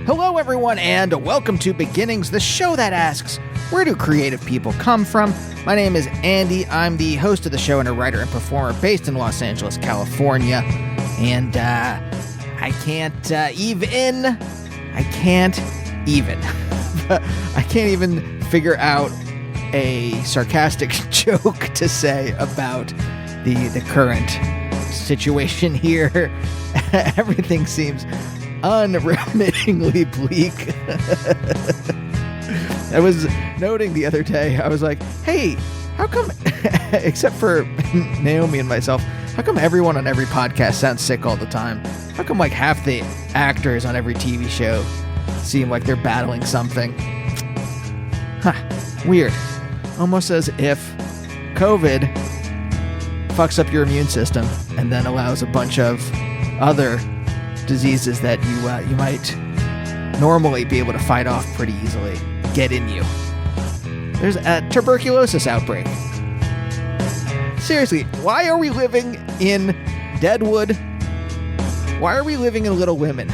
Hello, everyone, and welcome to Beginnings, the show that asks, where do creative people come from? My name is Andy. I'm the host of the show and a writer and performer based in Los Angeles, California. And I can't even figure out a sarcastic joke to say about the current situation here. Everything seems unremittingly bleak. I was noting the other day, I was like, hey, how come, except for Naomi and myself, how come everyone on every podcast sounds sick all the time? How come like half the actors on every TV show seem like they're battling something? Weird. Almost as if COVID fucks up your immune system and then allows a bunch of other diseases that you might normally be able to fight off pretty easily get in you. There's a tuberculosis outbreak. Seriously, why are we living in Deadwood? Why are we living in Little Women?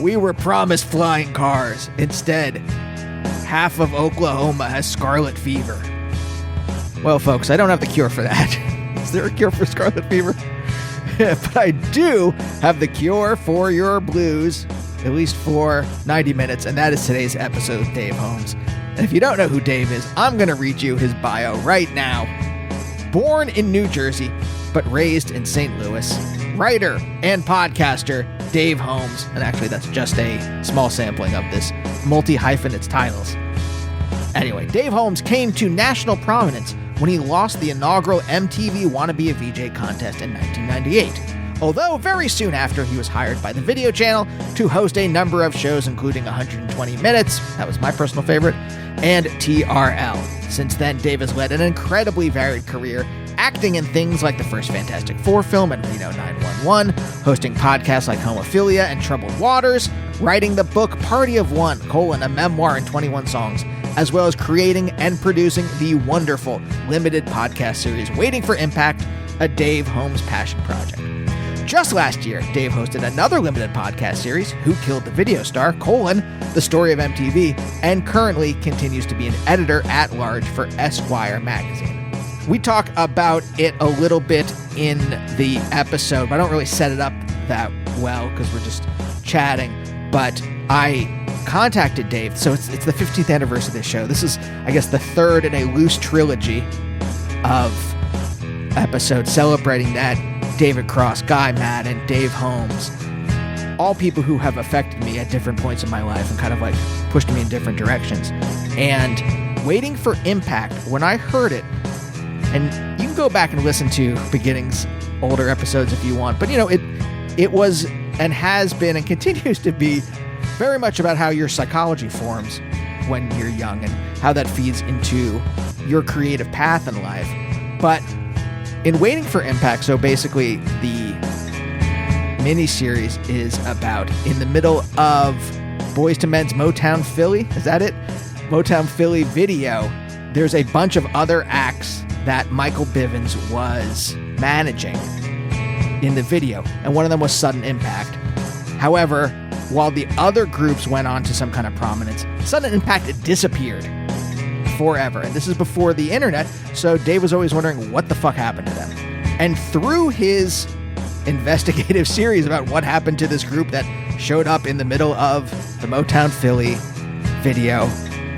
We were promised flying cars. Instead, half of Oklahoma has scarlet fever. Well, folks, I don't have the cure for that. Is there a cure for scarlet fever? But I do have the cure for your blues, at least for 90 minutes, and that is today's episode with Dave Holmes. And if you don't know who Dave is, I'm going to read you his bio right now. Born in New Jersey, but raised in St. Louis, writer and podcaster Dave Holmes, and actually that's just a small sampling of this multi-hyphenates titles. Anyway, Dave Holmes came to national prominence when he lost the inaugural MTV Wanna Be a VJ contest in 1998. Although very soon after, he was hired by the Video Channel to host a number of shows, including 120 Minutes, that was my personal favorite, and TRL. Since then, Dave has led an incredibly varied career, acting in things like the first Fantastic Four film and Reno 911, hosting podcasts like Homophilia and Troubled Waters, writing the book Party of One, a memoir in 21 songs, as well as creating and producing the wonderful limited podcast series Waiting for Impact, a Dave Holmes passion project. Just last year, Dave hosted another limited podcast series, Who Killed the Video Star, the story of MTV, and currently continues to be an editor-at-large for Esquire magazine. We talk about it a little bit in the episode, but I don't really set it up that well because we're just chatting. But I contacted Dave, so it's the 15th anniversary of this show. This is, I guess, the third in a loose trilogy of episodes celebrating that. David Cross, Guy Madden, Dave Holmes, all people who have affected me at different points in my life and kind of like pushed me in different directions. And Waiting for Impact, when I heard it, and you can go back and listen to Beginnings older episodes if you want, but it was and has been and continues to be very much about how your psychology forms when you're young and how that feeds into your creative path in life. But in Waiting for Impact, so basically the miniseries is about in the middle of Boyz II Men's Motown Philly, is that it? Motown Philly video, there's a bunch of other acts that Michael Bivins was managing in the video, and one of them was Sudden Impact. However, while the other groups went on to some kind of prominence, Sudden Impact disappeared forever. And this is before the internet, so Dave was always wondering what the fuck happened to them. And through his investigative series about what happened to this group that showed up in the middle of the Motown Philly video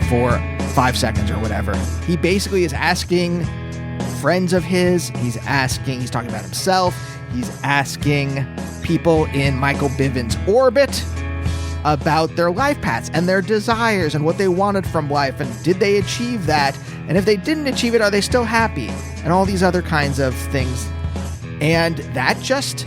for 5 seconds or whatever, he basically is asking friends of his, he's talking about himself, he's asking people in Michael Bivins' orbit about their life paths and their desires and what they wanted from life, and did they achieve that, and if they didn't achieve it, are they still happy, and all these other kinds of things. And that just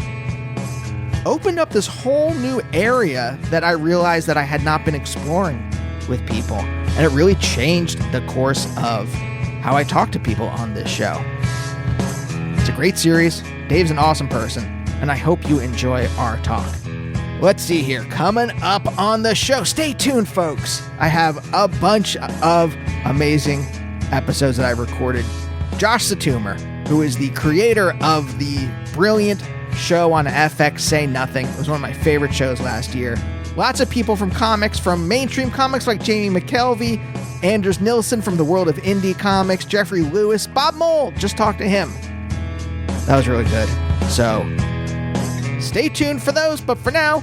opened up this whole new area that I realized that I had not been exploring with people, and it really changed the course of how I talk to people on this show. It's a great series, Dave's an awesome person, and I hope you enjoy our talk. Let's see here. Coming up on the show, stay tuned, folks. I have a bunch of amazing episodes that I recorded. Josh Satumer, who is the creator of the brilliant show on FX, Say Nothing. It was one of my favorite shows last year. Lots of people from comics, from mainstream comics like Jamie McKelvey, Anders Nilsson from the world of indie comics, Jeffrey Lewis, Bob Mole. Just talk to him. That was really good. So stay tuned for those. But for now,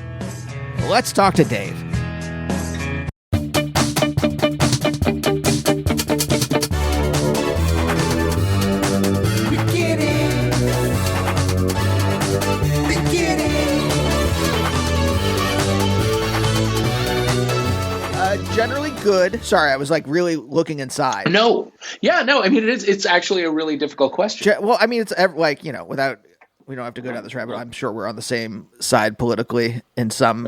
let's talk to Dave. Generally good. Sorry, I was like really looking inside. No. Yeah, no. I mean, it's actually a really difficult question. Well, I mean, it's like, you know, we don't have to go down this rabbit hole. I'm sure we're on the same side politically in some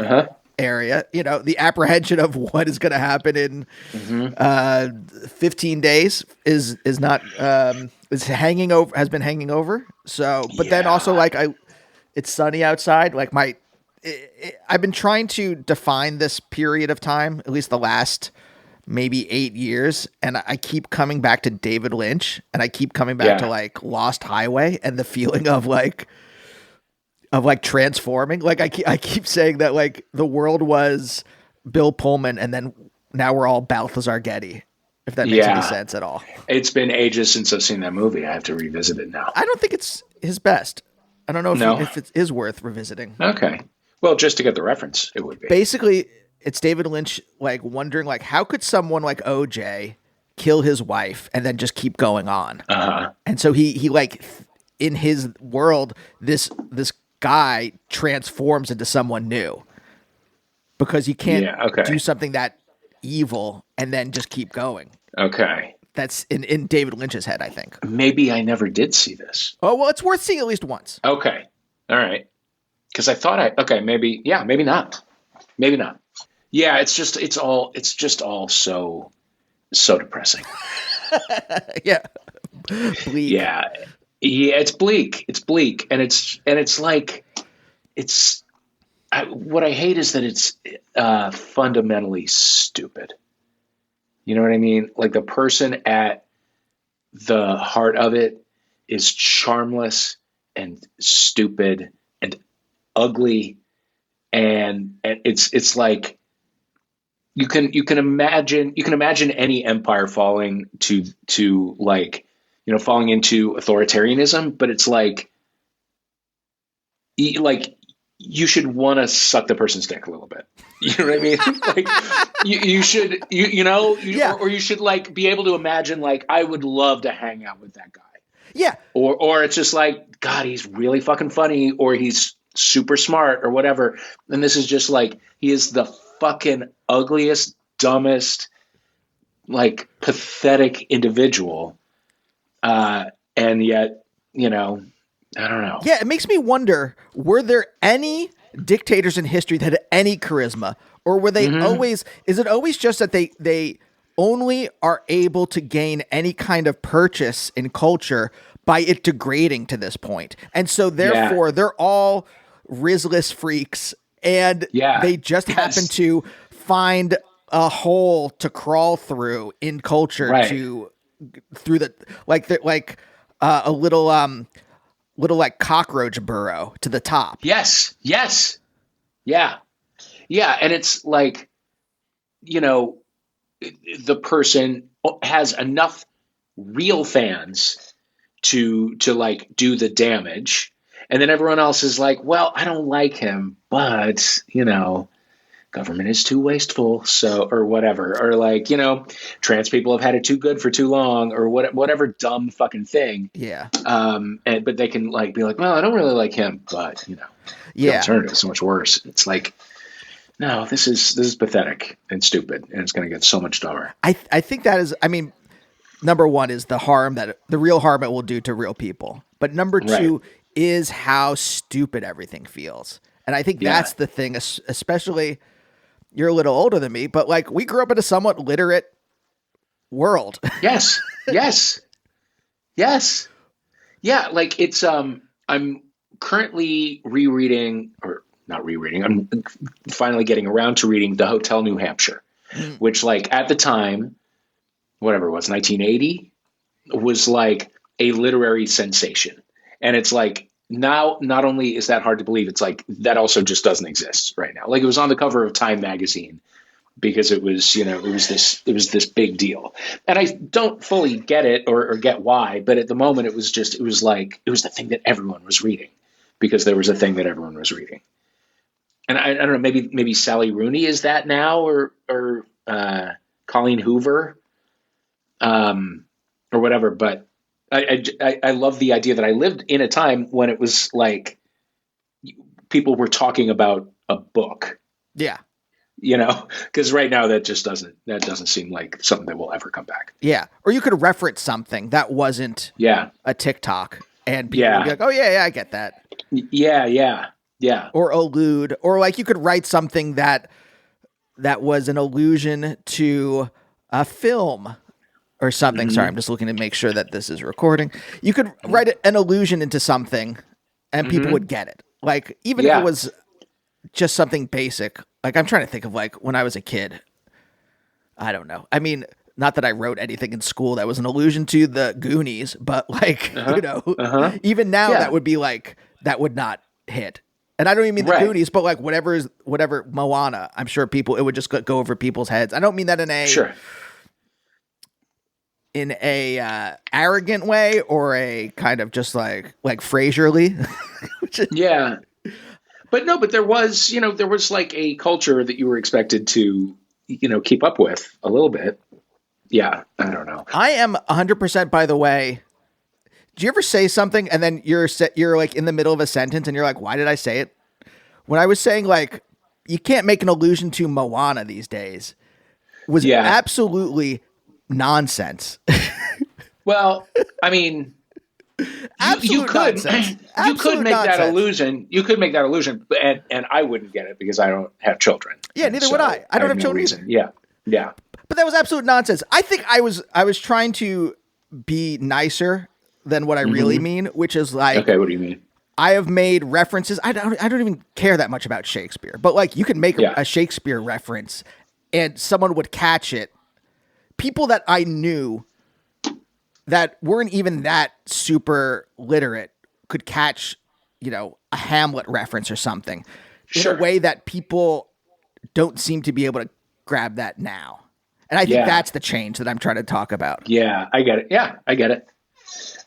area. You know, the apprehension of what is going to happen in 15 days is not is hanging over, has been hanging over. So, but then also like it's sunny outside. Like I've been trying to define this period of time, at least the last maybe 8 years, and I keep coming back to David Lynch, and I keep coming back to like Lost Highway and the feeling of like transforming. Like I keep saying that like the world was Bill Pullman, and then now we're all Balthazar Getty. If that makes any sense at all. It's been ages since I've seen that movie. I have to revisit it now. I don't think it's his best. I don't know if it is worth revisiting. Okay. Well, just to get the reference, it would be. Basically, it's David Lynch like wondering like how could someone like OJ kill his wife and then just keep going on? And so he like in his world this guy transforms into someone new because you can't do something that evil and then just keep going. Okay. That's in David Lynch's head, I think. Maybe I never did see this. Oh, well, it's worth seeing at least once. Okay. All right. Because I thought maybe not. Maybe not. Yeah, it's just all so depressing. Yeah. Bleak. Yeah, it's bleak. It's bleak. And it's like, what I hate is that it's fundamentally stupid. You know what I mean? Like the person at the heart of it is charmless and stupid and ugly, and it's like you can imagine any empire falling to like, you know, falling into authoritarianism, but it's like you should want to suck the person's dick a little bit. You know what I mean? Like you should or you should like be able to imagine like I would love to hang out with that guy. Yeah. Or it's just like, God, he's really fucking funny, or he's super smart or whatever. And this is just like, he is the fucking ugliest, dumbest, like pathetic individual. And yet, you know, I don't know. Yeah. It makes me wonder, were there any dictators in history that had any charisma, or were they always, is it always just that they only are able to gain any kind of purchase in culture by it degrading to this point? And so therefore they're all risless freaks, and they just happen to find a hole to crawl through in culture through the a little like cockroach burrow to the top. Yes. Yeah. And it's like, you know, the person has enough real fans to like do the damage. And then everyone else is like, well, I don't like him, but, you know, government is too wasteful. So, or whatever, or like, you know, trans people have had it too good for too long, or whatever dumb fucking thing. Yeah. But they can like be like, well, I don't really like him, but, you know, the alternative is so much worse. It's like, no, this is pathetic and stupid, and it's going to get so much dumber. I think that is, I mean, number one is the real harm it will do to real people. But number two is how stupid everything feels. And I think that's the thing, especially, you're a little older than me, but like we grew up in a somewhat literate world. Yes. Yeah. Like it's, I'm currently I'm finally getting around to reading The Hotel New Hampshire, which like at the time, whatever it was, 1980, was like a literary sensation. And it's like now not only is that hard to believe, it's like that also just doesn't exist right now. Like it was on the cover of Time magazine because it was, it was this big deal. And I don't fully get it or get why, but at the moment it was the thing that everyone was reading because there was a thing that everyone was reading. And I don't know, maybe Sally Rooney is that now or Colleen Hoover, or whatever. But I love the idea that I lived in a time when it was like people were talking about a book. Yeah. Because right now that doesn't seem like something that will ever come back. Yeah. Or you could reference something that wasn't a TikTok and people would be like, oh yeah, I get that. Yeah. Or allude, or like you could write something that was an allusion to a film or something. Sorry, I'm just looking to make sure that this is recording. You could write an allusion into something and people would get it. Like even if it was just something basic. Like I'm trying to think of like when I was a kid. I don't know. I mean, not that I wrote anything in school that was an allusion to the Goonies, but like, even now that would be like, that would not hit. And I don't even mean the Goonies, but like whatever Moana, I'm sure it would just go over people's heads. I don't mean that in a arrogant way or a kind of just like Frasier-ly. Yeah. But there was like a culture that you were expected to, keep up with a little bit. Yeah. I don't know. I am 100%, by the way. Do you ever say something and then you're like in the middle of a sentence and you're like, why did I say it? When I was saying like, you can't make an allusion to Moana these days was absolutely nonsense. Well, I mean, you could make that illusion. You could make that illusion, and I wouldn't get it because I don't have children. Yeah, neither would I. I don't have children either. Yeah. But that was absolute nonsense. I think I was trying to be nicer than what I really mean, which is like, okay, what do you mean? I have made references. I don't even care that much about Shakespeare, but like you can make a Shakespeare reference and someone would catch it. People that I knew that weren't even that super literate could catch, a Hamlet reference or something in a way that people don't seem to be able to grab that now. And I think that's the change that I'm trying to talk about. Yeah, I get it. Yeah, I get it.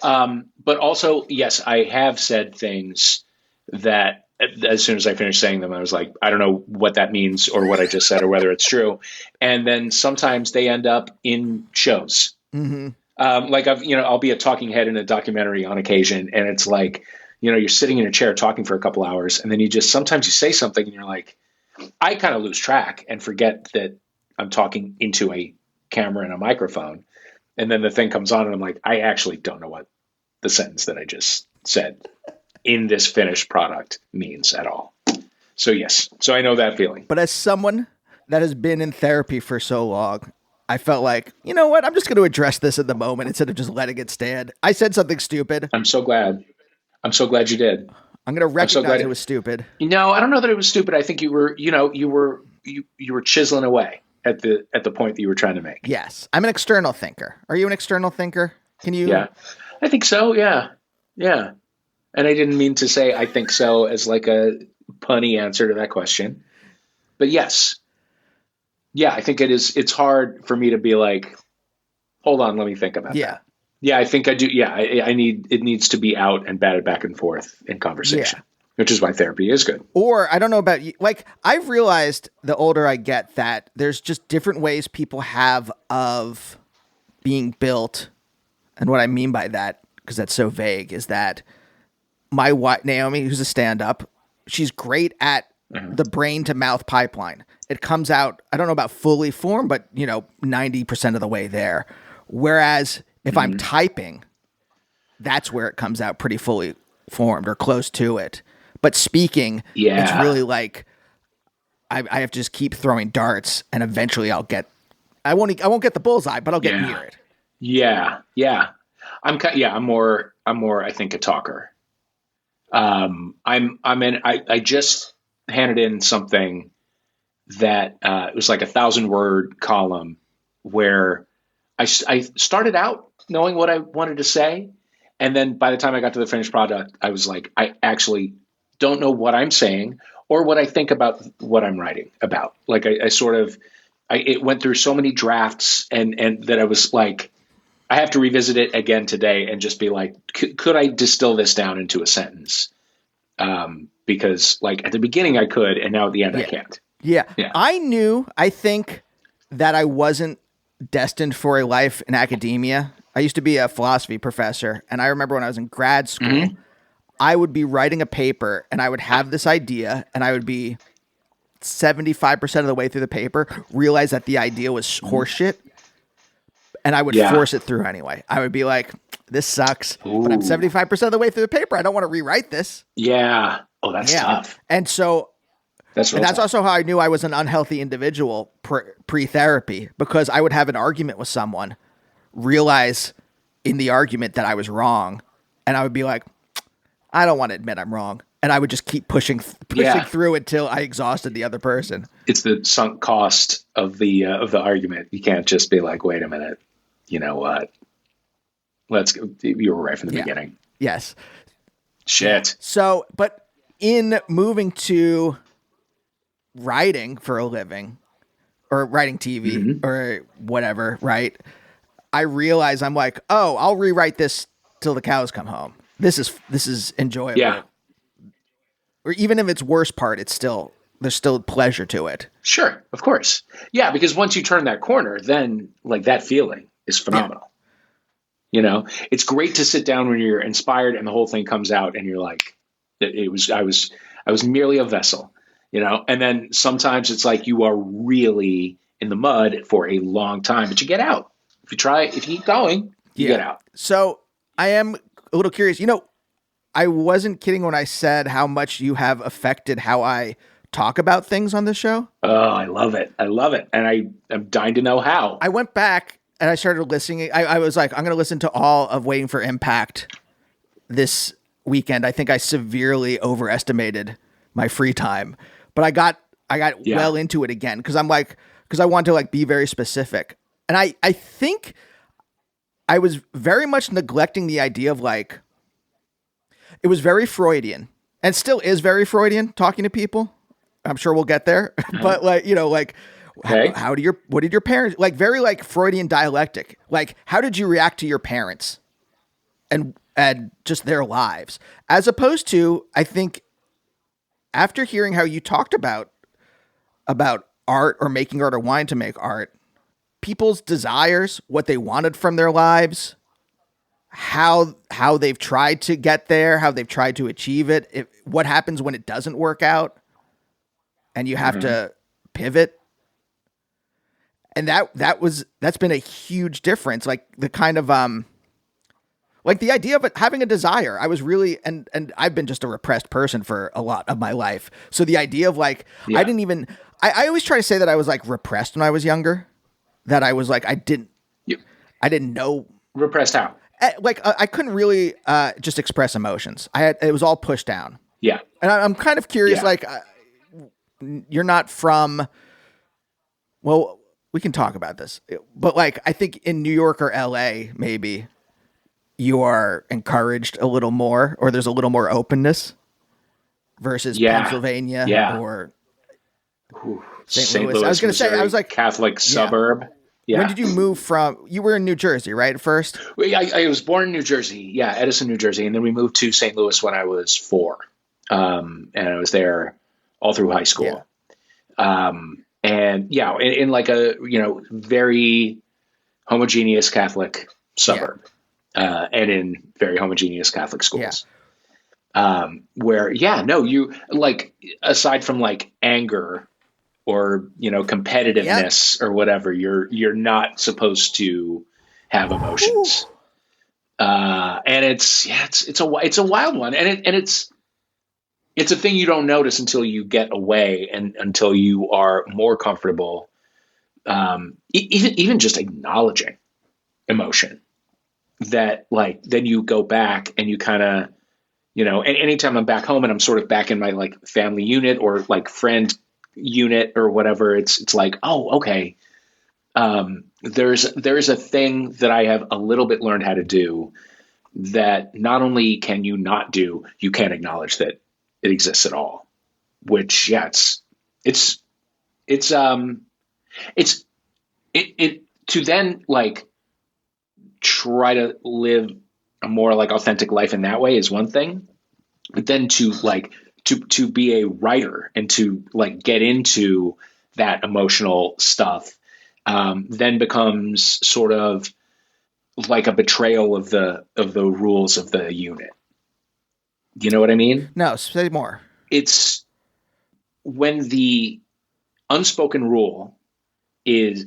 But also, yes, I have said things that as soon as I finished saying them, I was like, I don't know what that means or what I just said or whether it's true. And then sometimes they end up in shows. Mm-hmm. Like I'll be a talking head in a documentary on occasion. And it's like, you're sitting in a chair talking for a couple hours and then sometimes you say something and you're like, I kind of lose track and forget that I'm talking into a camera and a microphone. And then the thing comes on and I'm like, I actually don't know what the sentence that I just said in this finished product means at all. So yes. So I know that feeling. But as someone that has been in therapy for so long, I felt like, you know what? I'm just going to address this in the moment instead of just letting it stand. I said something stupid. I'm so glad you did. I'm going to recognize it was stupid. I don't know that it was stupid. I think you were chiseling away at the point that you were trying to make. Yes. I'm an external thinker. Are you an external thinker? Can you? Yeah, I think so. Yeah. Yeah. And I didn't mean to say I think so as like a punny answer to that question, but yes. Yeah, I think it is. It's hard for me to be like, hold on, let me think about that. Yeah, I think I do. Yeah, it needs to be out and batted back and forth in conversation, which is why therapy is good. Or I don't know about you. Like I've realized the older I get that there's just different ways people have of being built. And what I mean by that, because that's so vague, is that my wife, Naomi, who's a stand-up, she's great at the brain to mouth pipeline. It comes out, I don't know about fully formed, but 90% of the way there. Whereas if I'm typing, that's where it comes out pretty fully formed or close to it. But speaking, it's really like I have to just keep throwing darts, and eventually I won't get the bullseye, but I'll get near it. Yeah. I'm more I think a talker. I just handed in something that it was like 1,000-word column where I started out knowing what I wanted to say, And then by the time I got to the finished product, I was like, I actually don't know what I'm saying or what I think about what I'm writing about. Like I sort of, it went through so many drafts and that I was like, I have to revisit it again today and just be like, could I distill this down into a sentence? Because like at the beginning I could, and now at the end I can't. Yeah. Yeah. I think that I wasn't destined for a life in academia. I used to be a philosophy professor, and I remember when I was in grad school, I would be writing a paper and I would have this idea and I would be 75% of the way through the paper, realize that the idea was horseshit, and I would force it through anyway. I would be like, this sucks, but I'm 75% of the way through the paper. I don't want to rewrite this. Yeah. Oh, that's tough. And so that's also how I knew I was an unhealthy individual pre-therapy, because I would have an argument with someone, realize in the argument that I was wrong, and I would be like, I don't want to admit I'm wrong. And I would just keep pushing through until I exhausted the other person. It's the sunk cost of the argument. You can't just be like, wait a minute, you know what? Let's go. You were right from the beginning. Yes. Shit. So, but in moving to writing for a living, or writing TV or whatever, right? I realize I'm like, oh, I'll rewrite this till the cows come home. This is enjoyable. Yeah. Or even if it's worst part, there's still pleasure to it. Sure, of course. Yeah, because once you turn that corner, then like that feeling is phenomenal. Yeah. You know, it's great to sit down when you're inspired and the whole thing comes out and you're like, I was merely a vessel, you know. And then sometimes it's like you are really in the mud for a long time, but you get out. If you keep going, you get out. So I am a little curious. You know, I wasn't kidding when I said how much you have affected how I talk about things on this show. Oh, I love it. And I'm dying to know how. I went back and I started listening. I was like, I'm going to listen to all of Waiting for Impact this weekend. I think I severely overestimated my free time, but I got well into it again. Cause I want to like be very specific. And I think I was very much neglecting the idea of like, it was very Freudian and still is very Freudian talking to people. I'm sure we'll get there, but like, you know, like okay. What did your parents, like very like Freudian dialectic, like how did you react to your parents and just their lives, as opposed to, I think after hearing how you talked about art or making art or wanting to make art, people's desires, what they wanted from their lives, how they've tried to get there, how they've tried to achieve it, what happens when it doesn't work out and you have to pivot. And that's been a huge difference. Like the kind of, like the idea of it, having a desire, I was really, and I've been just a repressed person for a lot of my life. So the idea of like, I always try to say that I was like repressed when I was younger, that I was like, I didn't know. Repressed how? Like I couldn't really just express emotions. It was all pushed down. Yeah. And I'm kind of curious, like you're not from, well, we can talk about this, but like, I think in New York or LA, maybe you are encouraged a little more, or there's a little more openness versus Pennsylvania or St. Louis. I was going to say, I was like Catholic suburb. Yeah. When did you move from? You were in New Jersey, right? At first, I was born in New Jersey. Yeah, Edison, New Jersey, and then we moved to St. Louis when I was 4, and I was there all through high school. Yeah. And in like a very homogeneous Catholic suburb, and in very homogeneous Catholic schools. Yeah. Where you like, aside from like anger or, competitiveness or whatever, you're not supposed to have emotions. And it's a wild one. And it's a thing you don't notice until you get away and until you are more comfortable. Even just acknowledging emotion, that like, then you go back and you kind of, and anytime I'm back home and I'm sort of back in my like family unit or like friend unit or whatever, it's like, oh, okay. There's a thing that I have a little bit learned how to do that not only can you not do, you can't acknowledge that it exists at all. Which, yeah, it's it's it's it to then like try to live a more like authentic life in that way is one thing, but then to like to be a writer and to like get into that emotional stuff, then becomes sort of like a betrayal of the rules of the unit. You know what I mean? No, say more. It's when the unspoken rule is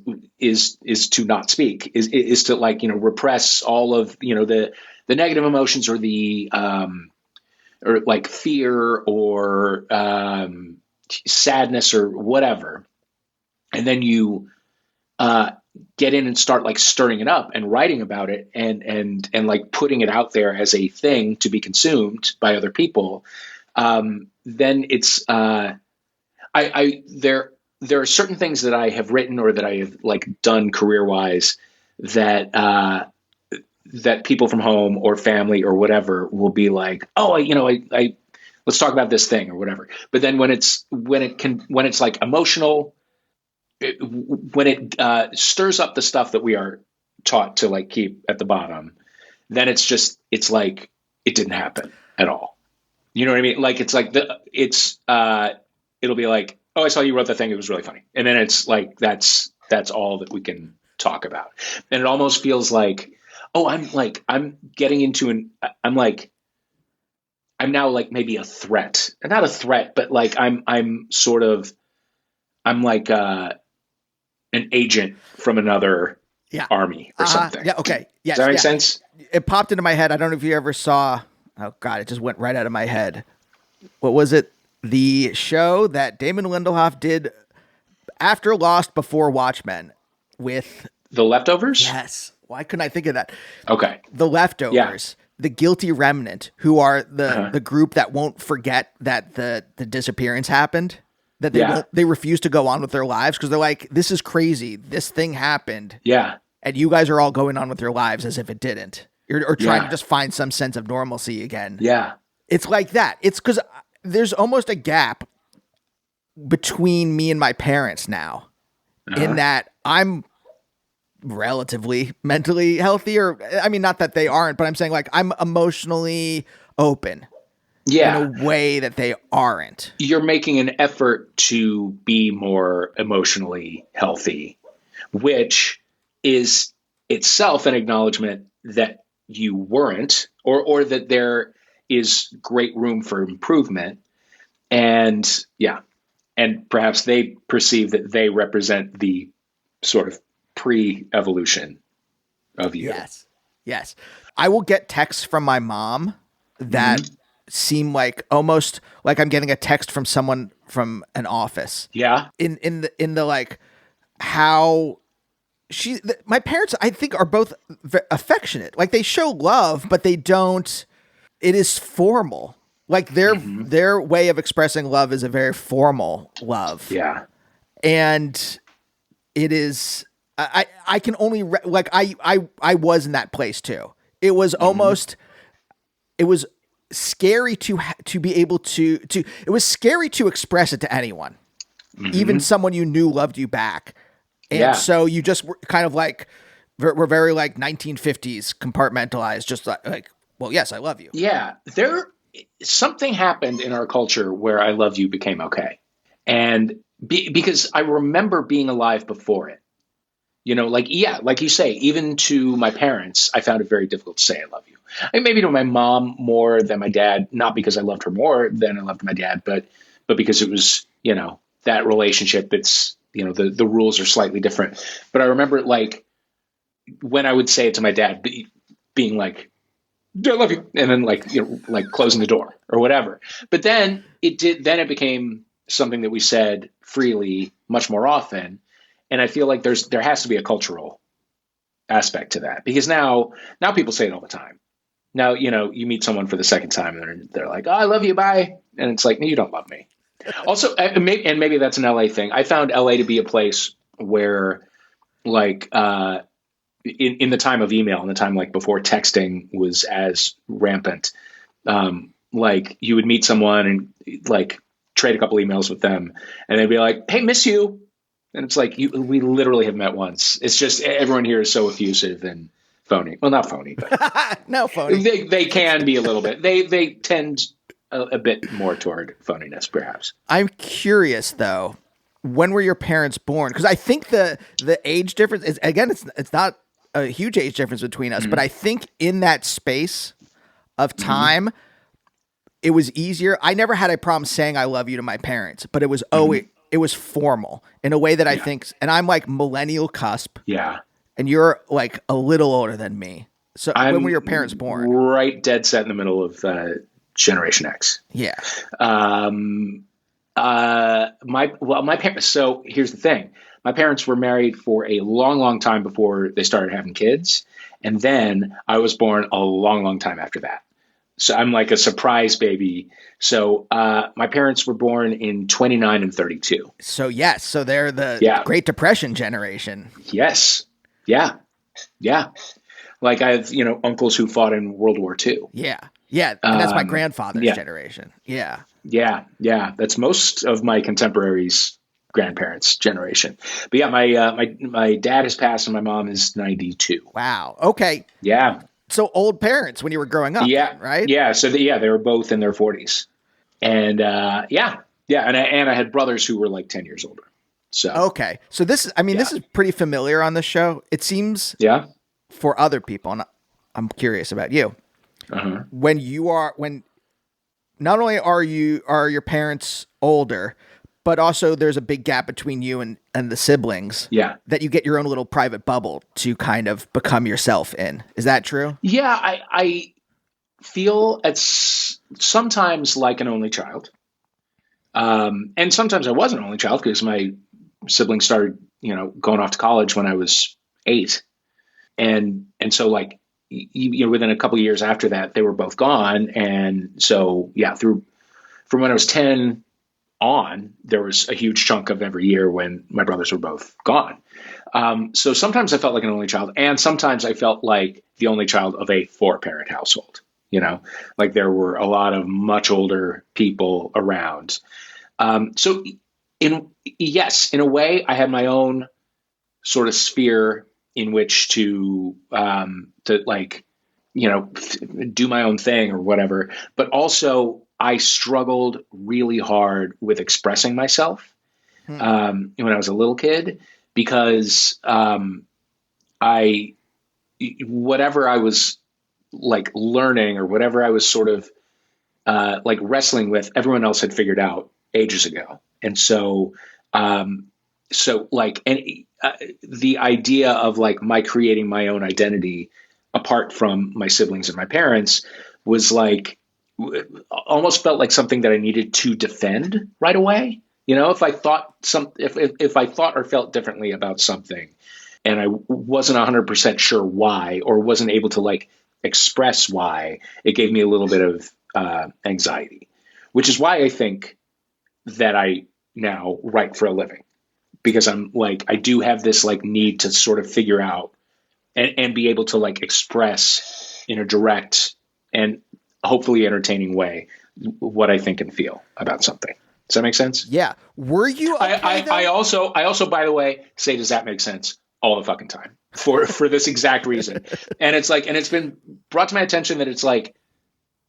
to not speak, is to like, repress all of, the negative emotions or the or like fear or sadness or whatever, and then you get in and start like stirring it up and writing about it and like putting it out there as a thing to be consumed by other people. Then it's there are certain things that I have written or that I have like done career wise that that people from home or family or whatever will be like, oh, I let's talk about this thing or whatever. But then when it's like emotional, when it stirs up the stuff that we are taught to like keep at the bottom, then it's like it didn't happen at all. You know what I mean? Like it's like it'll be like, oh, I saw you wrote that thing. It was really funny. And then it's like, that's all that we can talk about. And it almost feels like, oh, I'm getting into I'm now like maybe a threat, and not a threat, but like I'm like an agent from another army or something. Yeah. Okay. Yes. Does that make sense? It popped into my head. I don't know if you ever saw, oh God, it just went right out of my head. What was it? The show that Damon Lindelof did after Lost, before Watchmen, with The Leftovers? Yes. Why couldn't I think of that? Okay. The Leftovers, the guilty remnant, who are the group that won't forget that the disappearance happened, that they refuse to go on with their lives because they're like, this is crazy. This thing happened. Yeah. And you guys are all going on with your lives as if it didn't. Or trying to just find some sense of normalcy again. Yeah. It's like that. It's because there's almost a gap between me and my parents now, in that I'm relatively mentally healthy, or I mean, not that they aren't, but I'm saying like I'm emotionally open in a way that they aren't. You're making an effort to be more emotionally healthy, which is itself an acknowledgement that you weren't, or that there is great room for improvement. And perhaps they perceive that they represent the sort of pre-evolution of you. Yes. I will get texts from my mom that seem like almost like I'm getting a text from someone from an office. Yeah. In the like how my parents, I think, are both affectionate. Like they show love, but they don't. It is formal. Like their way of expressing love is a very formal love. Yeah. And it is. I can only I was in that place too. It was almost. It was scary to be able to. It was scary to express it to anyone, even someone you knew loved you back. And so you just were kind of like, we're very like 1950s compartmentalized, just like, well, yes, I love you. Yeah. Something happened in our culture where I love you became okay. And because I remember being alive before it, like you say, even to my parents, I found it very difficult to say I love you. And maybe to my mom more than my dad, not because I loved her more than I loved my dad, but because it was, that relationship that's, the rules are slightly different. But I remember like when I would say it to my dad, being like, I love you. And then like closing the door or whatever. But then it became something that we said freely much more often. And I feel like there has to be a cultural aspect to that, because now people say it all the time. Now, you meet someone for the second time and they're like, oh, I love you. Bye. And it's like, no, you don't love me. Also, and maybe that's an LA thing. I found LA to be a place where like, in the time of email, in the time like before texting was as rampant, like you would meet someone and like trade a couple emails with them, and they'd be like, "Hey, miss you," and it's like we literally have met once. It's just everyone here is so effusive and phony. Well, not phony, but No, phony. they can be a little bit. They tend a bit more toward phoniness, perhaps. I'm curious though. When were your parents born? Because I think the age difference is, again, it's not a huge age difference between us, but I think in that space of time, it was easier. I never had a problem saying I love you to my parents, but it was it was formal in a way that I think, and I'm like millennial cusp. Yeah. And you're like a little older than me. So when were your parents born? Right dead set in the middle of Generation X. Yeah. My parents. So here's the thing: my parents were married for a long, long time before they started having kids, and then I was born a long, long time after that. So I'm like a surprise baby. So my parents were born in 29 and 32. So yes, so they're the Great Depression generation. Yes. Yeah. Yeah. Like I have, uncles who fought in World War II. Yeah. Yeah. And that's my grandfather's generation. Yeah. Yeah. Yeah. That's most of my contemporaries' grandparents' generation. But yeah, my dad has passed and my mom is 92. Wow. Okay. Yeah. So old parents when you were growing up. Yeah. Then, right? Yeah. So they were both in their 40s. And yeah. And I had brothers who were like 10 years older. So okay. So this is pretty familiar on the show. It seems for other people, and I'm curious about you. Uh-huh. When not only are your parents older, but also there's a big gap between you and the siblings. Yeah. That you get your own little private bubble to kind of become yourself in. Is that true? Yeah, I feel it's sometimes like an only child. And sometimes I was an only child because my siblings started, going off to college when I was 8. And so like, within a couple of years after that, they were both gone. And so, yeah, from when I was 10 on, there was a huge chunk of every year when my brothers were both gone. So sometimes I felt like an only child, and sometimes I felt like the only child of a 4-parent household, like there were a lot of much older people around. So in a way I had my own sort of sphere in which to like, do my own thing or whatever, but also I struggled really hard with expressing myself when I was a little kid, because whatever I was like learning or whatever I was sort of like wrestling with, everyone else had figured out ages ago. And so, like, the idea of like my creating my own identity apart from my siblings and my parents was like, almost felt like something that I needed to defend right away. If I thought if I thought or felt differently about something and I wasn't 100% sure why, or wasn't able to like express why, it gave me a little bit of anxiety, which is why I think that I now write for a living, because I'm like, I do have this like need to sort of figure out and be able to like express in a direct and hopefully entertaining way what I think and feel about something. Does that make sense? Yeah. Were you? I also, by the way, say, does that make sense all the fucking time for this exact reason? And it's like, and it's been brought to my attention that it's like,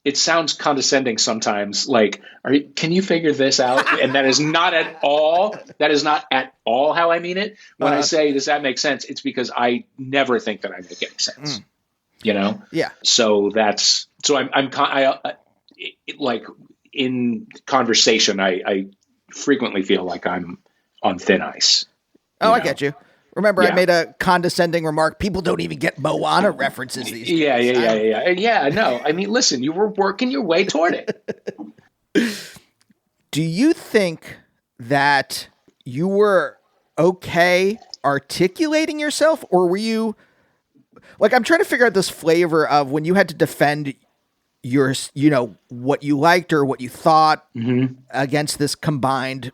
it sounds condescending sometimes. Like, can you figure this out? And that is not at all how I mean it. When I say, does that make sense? It's because I never think that I make any sense. Yeah. So I like in conversation, I frequently feel like I'm on thin ice. Oh, I get you. Remember, I made a condescending remark. People don't even get Moana references these days. Yeah. No, I mean, listen, you were working your way toward it. Do you think that you were okay articulating yourself, or were you like, I'm trying to figure out this flavor of when you had to defend your, what you liked or what you thought against this combined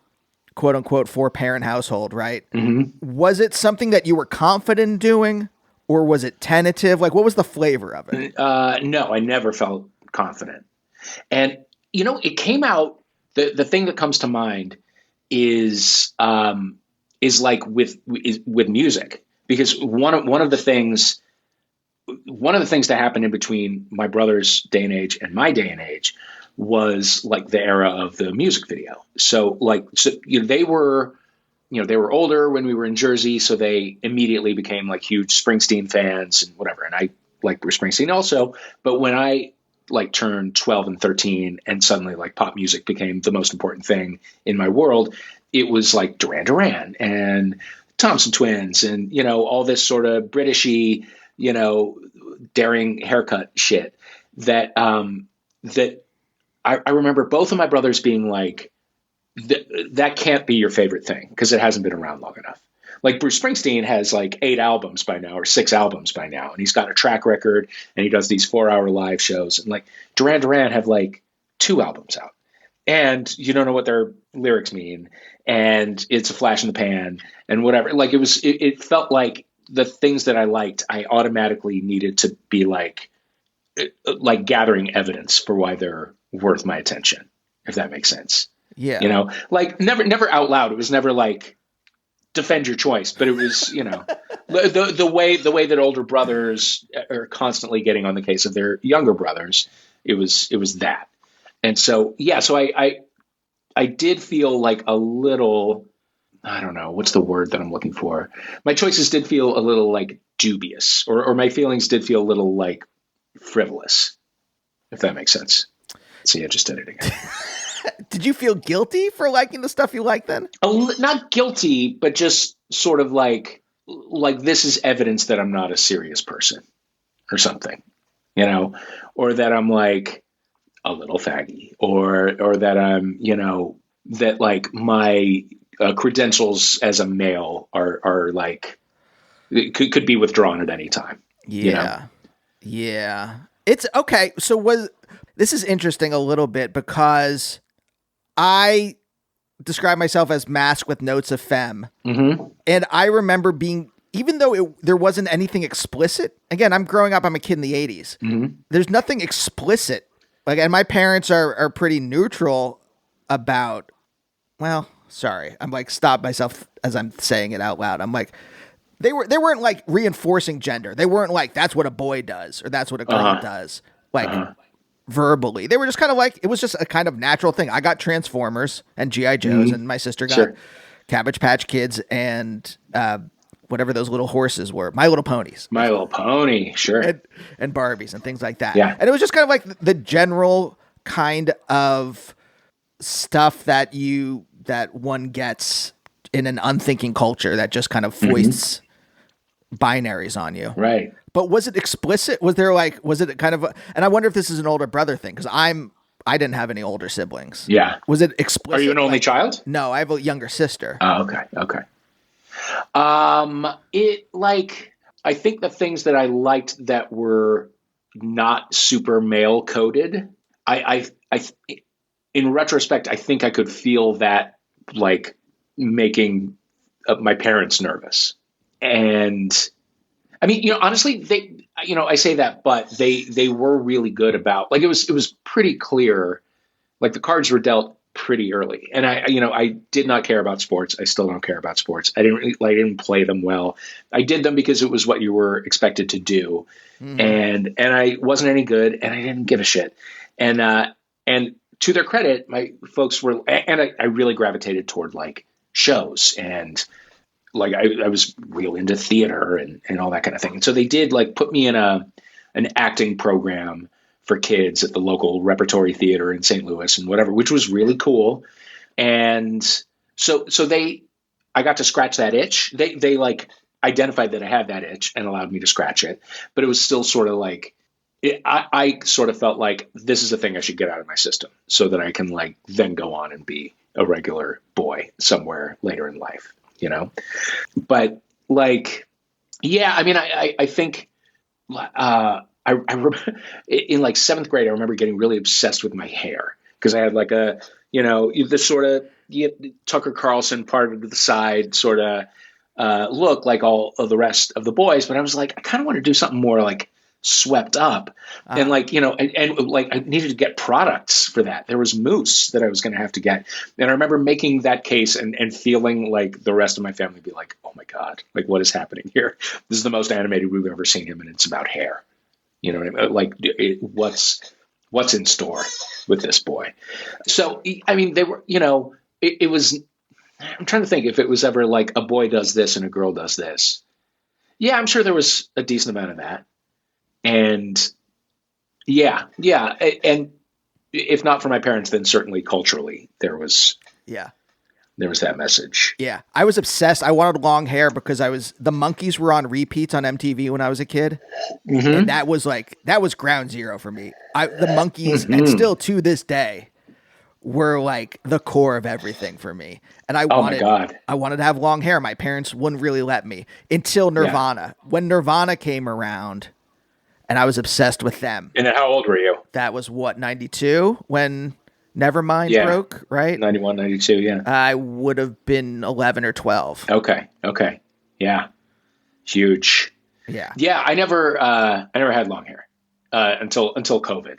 quote unquote 4-parent household, right? Mm-hmm. Was it something that you were confident in doing, or was it tentative? Like, what was the flavor of it? No, I never felt confident. And, it came out, the thing that comes to mind is like with music, because one of the things that happened in between my brother's day and age and my day and age was like the era of the music video. So they were older when we were in Jersey, so they immediately became like huge Springsteen fans and whatever. And I liked Bruce Springsteen also, but when I like turned 12 and 13 and suddenly like pop music became the most important thing in my world, it was like Duran Duran and Thompson Twins and, all this sort of Britishy, daring haircut shit that I remember both of my brothers being like, that can't be your favorite thing because it hasn't been around long enough. Like Bruce Springsteen has like 8 albums by now or 6 albums by now. And he's got a track record and he does these 4-hour live shows. And like Duran Duran have like 2 albums out and you don't know what their lyrics mean. And it's a flash in the pan and whatever. Like it felt like the things that I liked, I automatically needed to be like gathering evidence for why they're worth my attention, if that makes sense. Yeah. Like never out loud. It was never like defend your choice, but it was, the way that older brothers are constantly getting on the case of their younger brothers. It was that. And so, yeah, so I did feel like a little, I don't know, what's the word that I'm looking for? My choices did feel a little like dubious or my feelings did feel a little like frivolous, if that makes sense. See, I just did it again. Did you feel guilty for liking the stuff you like then? Not guilty, but just sort of like this is evidence that I'm not a serious person or something, or that I'm like a little faggy or that I'm, that like my credentials as a male are like, could be withdrawn at any time. Yeah. Yeah. It's okay. So this is interesting a little bit because I describe myself as mask with notes of femme. Mm-hmm. And I remember even though there wasn't anything explicit, again, I'm growing up, I'm a kid in the 80s. Mm-hmm. There's nothing explicit. Like, and my parents are pretty neutral about, well, sorry. I'm like, stop myself as I'm saying it out loud. I'm like, they weren't like reinforcing gender. They weren't like, that's what a boy does or that's what a girl does. Like, verbally. They were just kind of like, it was just a kind of natural thing. I got Transformers and G.I. Joes and my sister got Cabbage Patch Kids and whatever those little horses were. My Little Ponies. My Little Pony, sure. And Barbies and things like that. Yeah. And it was just kind of like the general kind of stuff that one gets in an unthinking culture that just kind of foists binaries on you. Right. But was it explicit? Was it kind of and I wonder if this is an older brother thing because I didn't have any older siblings. Yeah. Was it explicit? Are you an only child? No, I have a younger sister. Oh, okay. I think the things that I liked that were not super male coded, I in retrospect, I think I could feel that like making my parents nervous. And I mean, honestly, I say that, but they were really good about like, it was pretty clear, like the cards were dealt pretty early. And I did not care about sports. I still don't care about sports. I didn't play them well. I did them because it was what you were expected to do. And I wasn't any good and I didn't give a shit. And to their credit, my folks were, and I really gravitated toward like shows and like I was real into theater and all that kind of thing. And so they did like put me in an acting program for kids at the local repertory theater in St. Louis and whatever, which was really cool. And so I got to scratch that itch. They like identified that I had that itch and allowed me to scratch it, but it was still sort of like, I sort of felt like this is a thing I should get out of my system so that I can like then go on and be a regular boy somewhere later in life. But like, yeah, I mean, I think, I remember in like 7th grade, I remember getting really obsessed with my hair because I had like this sort of Tucker Carlson part to the side, sort of look like all of the rest of the boys, but I was like, I kind of want to do something more like swept up. And like, and like I needed to get products for that. There was mousse that I was going to have to get. And I remember making that case and feeling like the rest of my family be like, oh my God, like what is happening here? This is the most animated we've ever seen him. And it's about hair. You know what I mean? Like what's in store with this boy? So, I mean, they were, it was, I'm trying to think if it was ever like a boy does this and a girl does this. Yeah, I'm sure there was a decent amount of that. And yeah. And if not for my parents, then certainly culturally there was that message. Yeah. I was obsessed. I wanted long hair because the Monkees were on repeats on MTV when I was a kid. Mm-hmm. And that was ground zero for me. The Monkees, and still to this day, were like the core of everything for me. And I wanted to have long hair. My parents wouldn't really let me until Nirvana. Yeah. When Nirvana came around, and I was obsessed with them. And then how old were you? That was 92 when Nevermind broke, right? 91, 92, yeah. I would have been 11 or 12. Okay. Yeah. Huge. Yeah. Yeah, I never had long hair until COVID.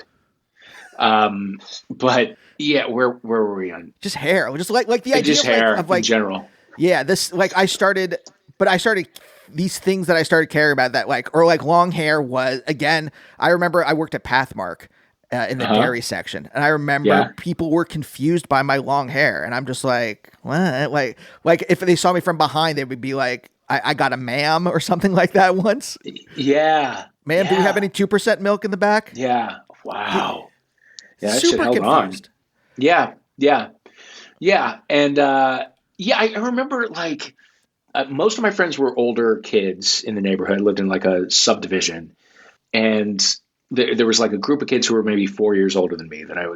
But yeah, where were we on? Just hair. Just like the idea just hair in general. Yeah, this I started these things that I started caring about that like long hair was, again, I remember I worked at Pathmark in the dairy section, and I remember people were confused by my long hair, and I'm just like, what? Like if they saw me from behind, they would be like, I got a ma'am or something like that once. Yeah. Ma'am, do we have any 2% milk in the back? Yeah. Wow. Yeah, that super shit held confused. On. Yeah. And I remember like most of my friends were older kids in the neighborhood. I lived in like a subdivision, and there was like a group of kids who were maybe 4 years older than me that I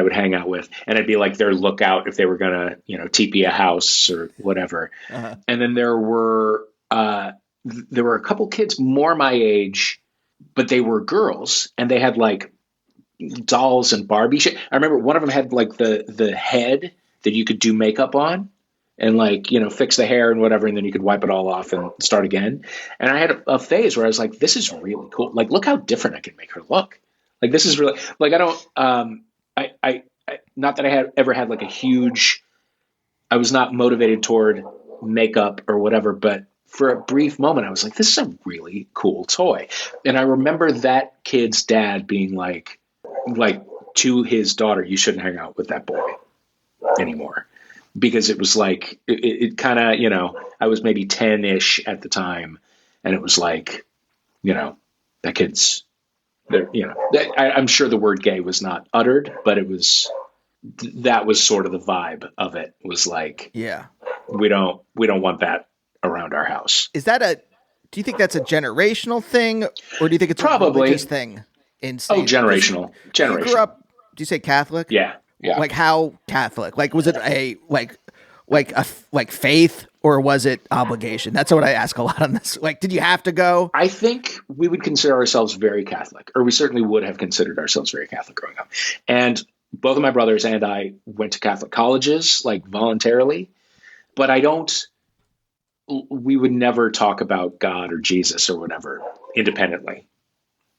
would hang out with, and I'd be like their lookout if they were gonna TP a house or whatever. Uh-huh. And then there were a couple kids more my age, but they were girls, and they had like dolls and Barbie shit. I remember one of them had like the head that you could do makeup on and like, fix the hair and whatever. And then you could wipe it all off and start again. And I had a phase where I was like, this is really cool. Like, look how different I can make her look. Like, this is really like, I don't, I not that I ever had like I was not motivated toward makeup or whatever, but for a brief moment, I was like, this is a really cool toy. And I remember that kid's dad being like to his daughter, you shouldn't hang out with that boy anymore, because it was like, it kind of, I was maybe 10-ish at the time. And it was like, that kid's there, I'm sure the word gay was not uttered, but that was sort of the vibe of it, was like, yeah, we don't want that around our house. Do you think that's a generational thing, or do you think it's probably a religious thing? Generational. You grew up, do you say Catholic? Yeah. Like how Catholic? Like, was it a faith, or was it obligation? That's what I ask a lot on this. Like, did you have to go? I think we would consider ourselves very Catholic, or we certainly would have considered ourselves very Catholic growing up. And both of my brothers and I went to Catholic colleges, like voluntarily, but we would never talk about God or Jesus or whatever independently.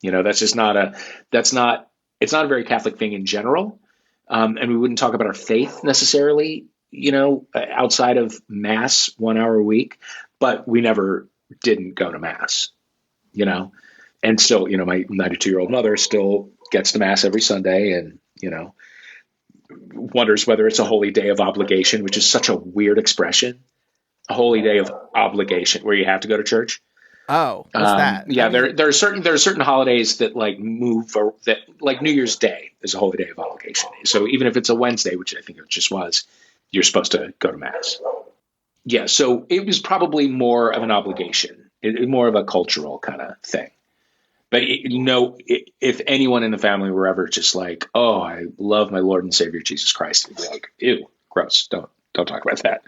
It's not a very Catholic thing in general. And we wouldn't talk about our faith necessarily, outside of mass 1 hour a week, but we never didn't go to mass, and still, my 92-year-old mother still gets to mass every Sunday and, wonders whether it's a holy day of obligation, which is such a weird expression, a holy day of obligation where you have to go to church. Oh, what's that? Yeah, there are certain holidays that like move, or that like New Year's Day is a holy day of obligation. So even if it's a Wednesday, which I think it just was, you're supposed to go to mass. Yeah, so it was probably more of an obligation, more of a cultural kind of thing. But if anyone in the family were ever just like, "Oh, I love my Lord and Savior Jesus Christ," it'd be like, "Ew, gross! Don't talk about that."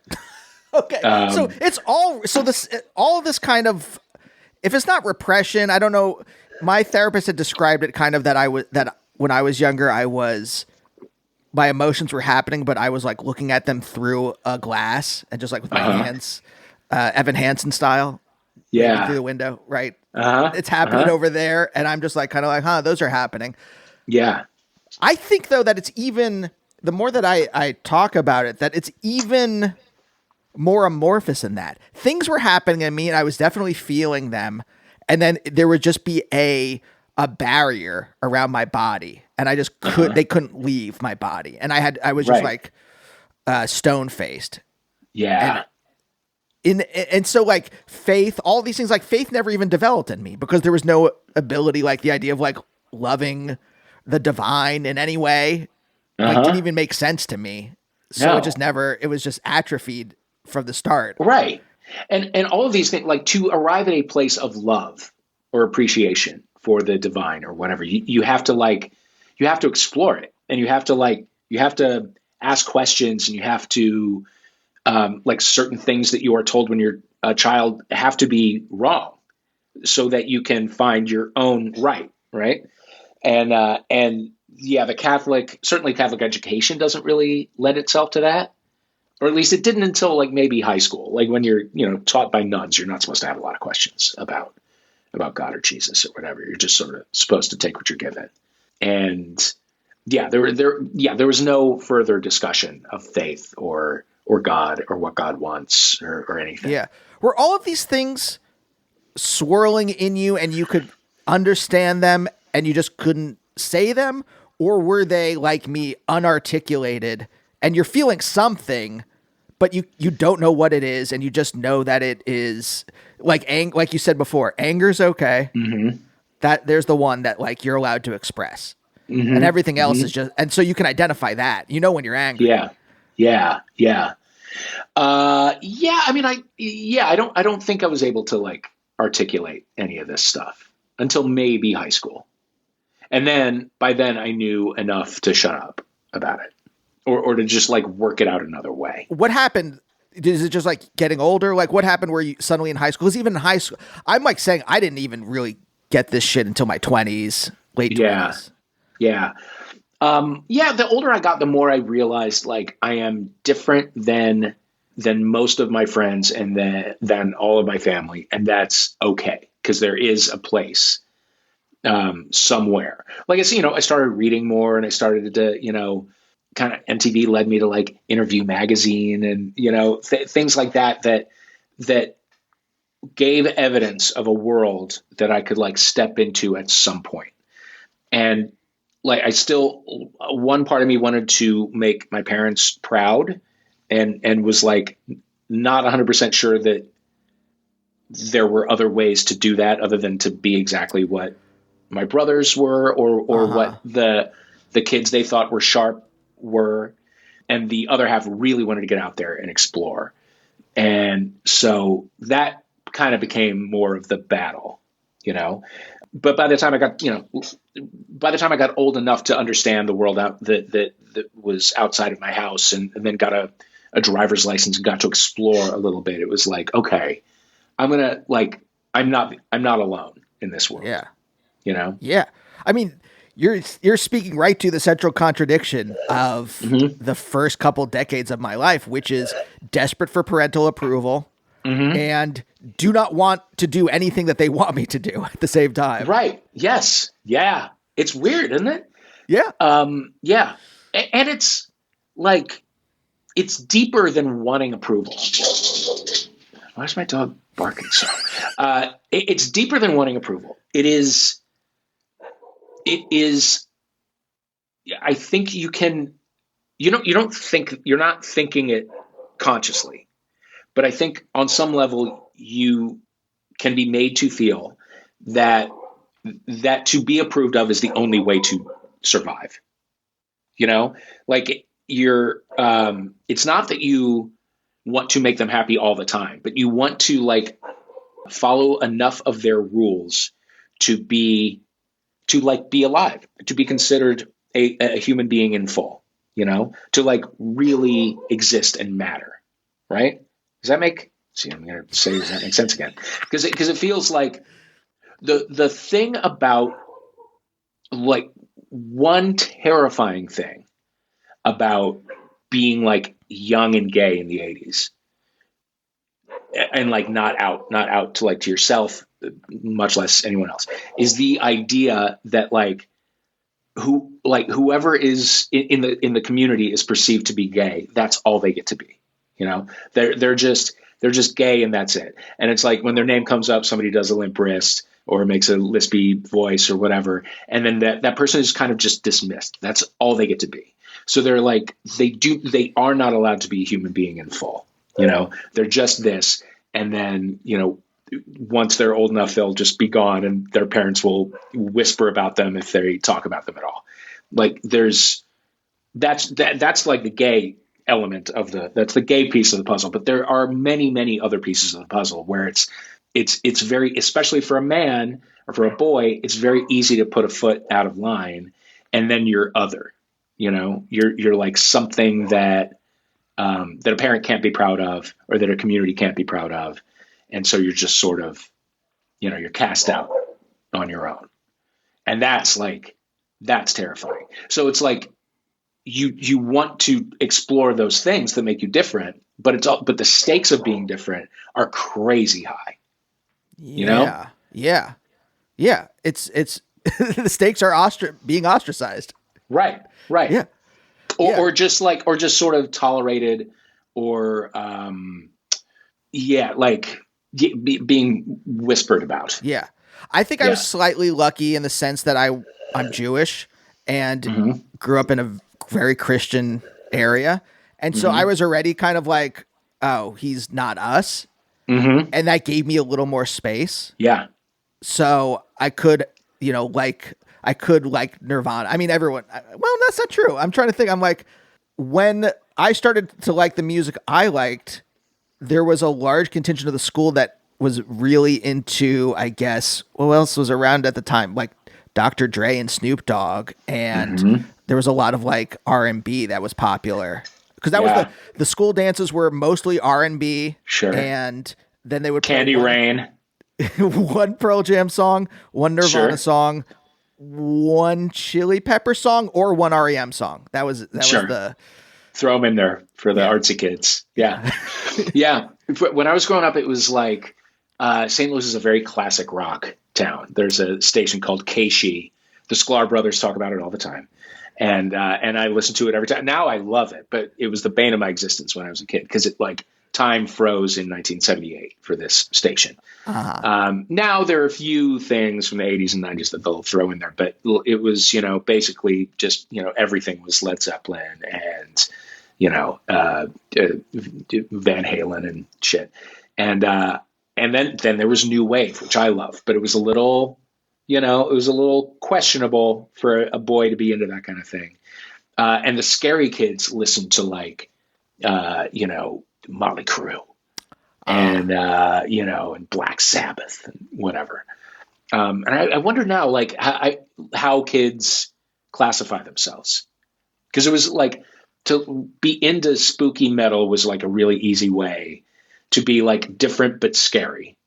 Okay, so it's all of this kind of. If it's not repression, I don't know. My therapist had described it kind of that when I was younger, my emotions were happening, but I was like looking at them through a glass and just like with my hands. Evan Hansen style. Yeah. Through the window, right? Uh-huh. It's happening over there, and I'm just like kind of like, huh, those are happening. Yeah. I think though that it's even the more that I talk about it, that it's even more amorphous than that. Things were happening to me, and I was definitely feeling them, and then there would just be a barrier around my body, and I just they couldn't leave my body, and I was just like stone faced. Yeah. And so like faith, all these things, like faith never even developed in me because there was no ability, like the idea of like loving the divine in any way, like didn't even make sense to me. So it was just atrophied from the start. Right. And all of these things, like to arrive at a place of love or appreciation for the divine or whatever, you have to explore it, and you have to ask questions, and you have to, like certain things that you are told when you're a child have to be wrong so that you can find your own right. And yeah, certainly Catholic education doesn't really lend itself to that, or at least it didn't until like maybe high school. Like when you're, taught by nuns, you're not supposed to have a lot of questions about God or Jesus or whatever. You're just sort of supposed to take what you're given. And yeah, there was no further discussion of faith or God or what God wants or anything. Yeah. Were all of these things swirling in you and you could understand them and you just couldn't say them? Or were they like me, unarticulated, and you're feeling something, but you don't know what it is, and you just know that it is like like you said before, anger's okay. Mm-hmm. That there's the one that like you're allowed to express. Mm-hmm. And everything else is just, and so you can identify that, when you're angry. Yeah. I mean, I don't think I was able to like articulate any of this stuff until maybe high school. And then by then I knew enough to shut up about it or to just like work it out another way. What happened? Is it just like getting older? Like what happened where you suddenly in high school? Because even in high school, I'm like saying I didn't even really get this shit until my 20s, late 20s. Yeah. The older I got, the more I realized like I am different than most of my friends and than all of my family. And that's okay. Cause there is a place, somewhere. Like I said, I started reading more, and I started to, kind of MTV led me to like Interview Magazine and, things like that gave evidence of a world that I could like step into at some point. And like, one part of me wanted to make my parents proud and was like, not 100% sure that there were other ways to do that other than to be exactly what my brothers were or what the kids they thought were sharp were. And the other half really wanted to get out there and explore. And so that kind of became more of the battle, But by the time I got old enough to understand the world that was outside of my house, and then got a driver's license and got to explore a little bit, it was like, okay, I'm not alone in this world. Yeah. Yeah. I mean, you're speaking right to the central contradiction of the first couple decades of my life, which is desperate for parental approval and do not want to do anything that they want me to do at the same time. Right. Yes. Yeah. It's weird, isn't it? Yeah. Yeah. And it's like, it's deeper than wanting approval. Why's my dog barking so? It's deeper than wanting approval. It is, I think you're not thinking it consciously, but I think on some level you can be made to feel that to be approved of is the only way to survive. Like it's not that you want to make them happy all the time, but you want to like follow enough of their rules to be alive, to be considered a human being in full, to like really exist and matter. Right. Does that make sense again? Because it feels like the thing about like one terrifying thing about being like young and gay in the 80s. and like not out to like to yourself, much less anyone else, is the idea that like whoever is in the community is perceived to be gay. That's all they get to be. You know, they're just gay and that's it. And it's like when their name comes up, somebody does a limp wrist or makes a lispy voice or whatever, and then that person is kind of just dismissed. That's all they get to be. So they're like they are not allowed to be a human being in full. You know, they're just this, and then once they're old enough, they'll just be gone, and their parents will whisper about them if they talk about them at all. Like that's like the gay element of that's the gay piece of the puzzle. But there are many other pieces of the puzzle where it's very, especially for a man or for a boy, it's very easy to put a foot out of line, and then you're other. You're like something that a parent can't be proud of, or that a community can't be proud of. And so you're just sort of, you're cast out on your own. And that's terrifying. So it's like you want to explore those things that make you different, but the stakes of being different are crazy high. Yeah. It's the stakes are being ostracized. Right. Yeah. Or just sort of tolerated, or being whispered about. Yeah. I think I was slightly lucky in the sense that I'm Jewish and grew up in a very Christian area. And so I was already kind of like, oh, he's not us. Mm-hmm. And that gave me a little more space. Yeah. So I could, like Nirvana. I mean, everyone, well, that's not true. I'm trying to think. I'm like, when I started to like the music I liked, there was a large contingent of the school that was really into, I guess, what else was around at the time? Like Dr. Dre and Snoop Dogg. And there was a lot of like R&B that was popular. Because that was the school dances were mostly R&B. Sure. And then they would Candy Rain. One Pearl Jam song, one Nirvana song, one Chili Pepper song, or one REM song. That was the... Throw them in there for the artsy kids. Yeah. Yeah. When I was growing up, it was like St. Louis is a very classic rock town. There's a station called KSHE. The Sklar brothers talk about it all the time. And I listen to it every time. Now I love it, but it was the bane of my existence when I was a kid, because it like time froze in 1978 for this station. Uh-huh. Now there are a few things from the 80s and 90s that they'll throw in there, but it was, basically just, everything was Led Zeppelin and, Van Halen and shit. And then there was New Wave, which I love, but it was a little, questionable for a boy to be into that kind of thing. And the scary kids listened to like, Motley Crue and, and Black Sabbath and whatever. And I wonder now, like how kids classify themselves. Cause it was like to be into spooky metal was like a really easy way to be like different, but scary.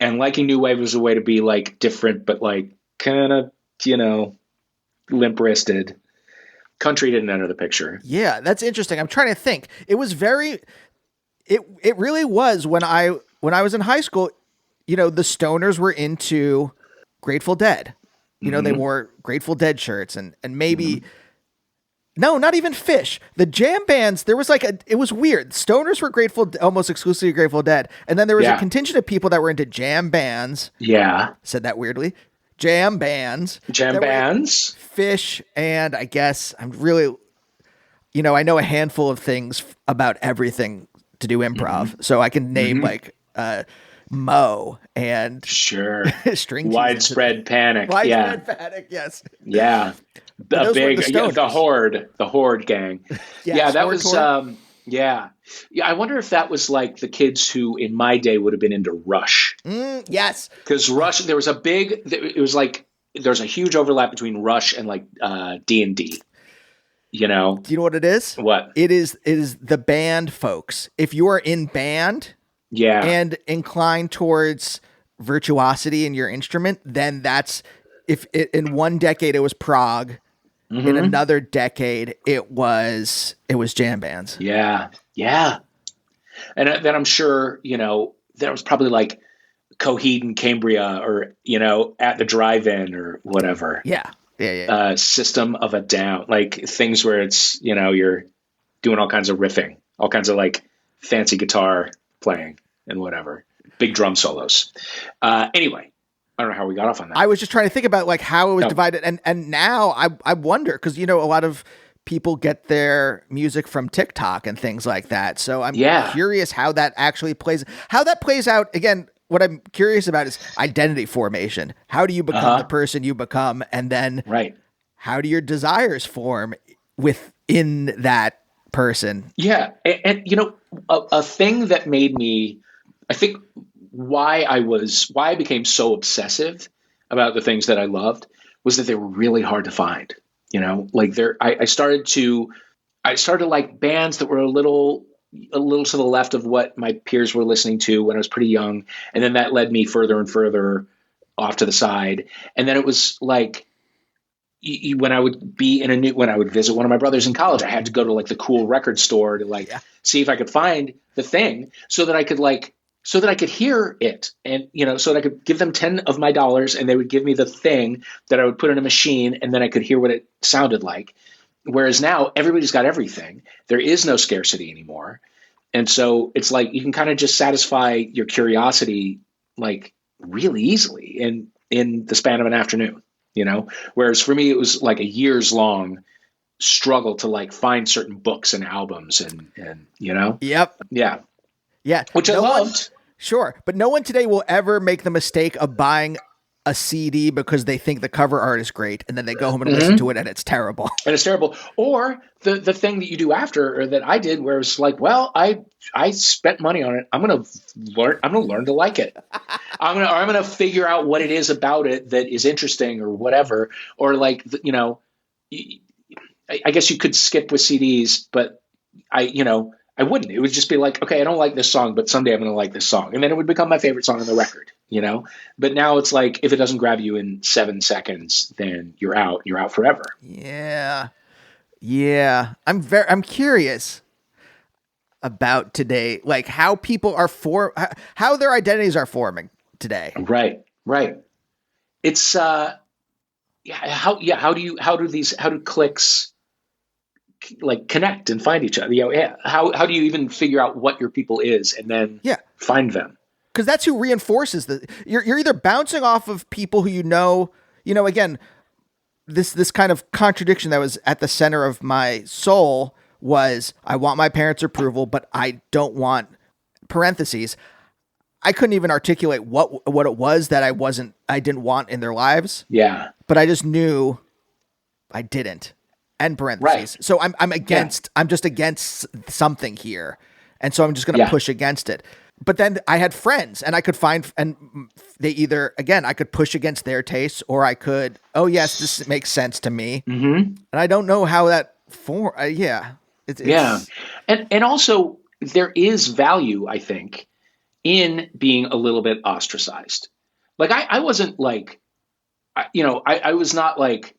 And liking New Wave was a way to be like different, but like kind of, limp wristed. Country didn't enter the picture. Yeah, that's interesting. I'm trying to think. It was it really was when I was in high school, the stoners were into Grateful Dead. They wore Grateful Dead shirts and maybe, no, not even Fish. The jam bands, there was it was weird. Stoners were almost exclusively Grateful Dead. And then there was a contingent of people that were into jam bands. Yeah. Said that weirdly. Jam bands. Fish. And I guess I'm really, I know a handful of things about everything to do improv. So I can name Mo and string Widespread Panic. Widespread Panic, yes. Yeah. The Horde gang. That was yeah. I wonder if that was like the kids who in my day would have been into Rush. Yes. Because Rush, there's a huge overlap between Rush and like D&D. Do you know what it is? What? It is the band folks. If you are in band and inclined towards virtuosity in your instrument, then that's in one decade it was prog. In another decade it was jam bands. Yeah. And then I'm sure, there was probably like Coheed and Cambria, or, At the Drive-In or whatever. Yeah. System of a Down, like things where it's, you're doing all kinds of riffing, all kinds of like fancy guitar playing and whatever, big drum solos. Anyway, I don't know how we got off on that. I was just trying to think about like how it was divided. And now I wonder, because, a lot of people get their music from TikTok and things like that. So I'm curious how that actually plays out. Again, what I'm curious about is identity formation. How do you become the person you become? And then how do your desires form within that person? Yeah. And a thing that made me, I think why I became so obsessive about the things that I loved was that they were really hard to find. I started to like bands that were a little to the left of what my peers were listening to when I was pretty young. And then that led me further and further off to the side. And then it was like, when I would visit one of my brothers in college, I had to go to like the cool record store to see if I could find the thing so that I could hear it, and, so that I could give them 10 of my dollars and they would give me the thing that I would put in a machine, and then I could hear what it sounded like. Whereas now everybody's got everything. There is no scarcity anymore. And so it's like, you can kind of just satisfy your curiosity like really easily in the span of an afternoon, whereas for me, it was like a years long struggle to like find certain books and albums and. Yep. Yeah. Yeah. Which I loved. Sure. But no one today will ever make the mistake of buying a CD because they think the cover art is great, and then they go home and listen to it and it's terrible. Or the thing that you do after, or that I did, where it's like, well, I spent money on it. I'm going to learn to like it. I'm going to figure out what it is about it that is interesting or whatever. Or like, I guess you could skip with CDs, but I wouldn't. It would just be like, okay, I don't like this song, but someday I'm going to like this song. And then it would become my favorite song on the record, But now it's like, if it doesn't grab you in 7 seconds, then you're out forever. Yeah. Yeah. I'm curious about today, like how people are how their identities are forming today. Right. It's, how do clicks like connect and find each other? How do you even figure out what your people is and then find them? Because that's who reinforces you're either bouncing off of people who again, this kind of contradiction that was at the center of my soul was, I want my parents' approval, but I don't want, parentheses, I couldn't even articulate what it was that I didn't want in their lives. Yeah. But I just knew I didn't. End parentheses. Right. So I'm just against something here. And so I'm just going to push against it. But then I had friends, and I could find, and they either, again, I could push against their tastes, or I could, oh yes, this makes sense to me. Mm-hmm. And I don't know how that And also there is value, I think, in being a little bit ostracized. Like I wasn't like, I was not like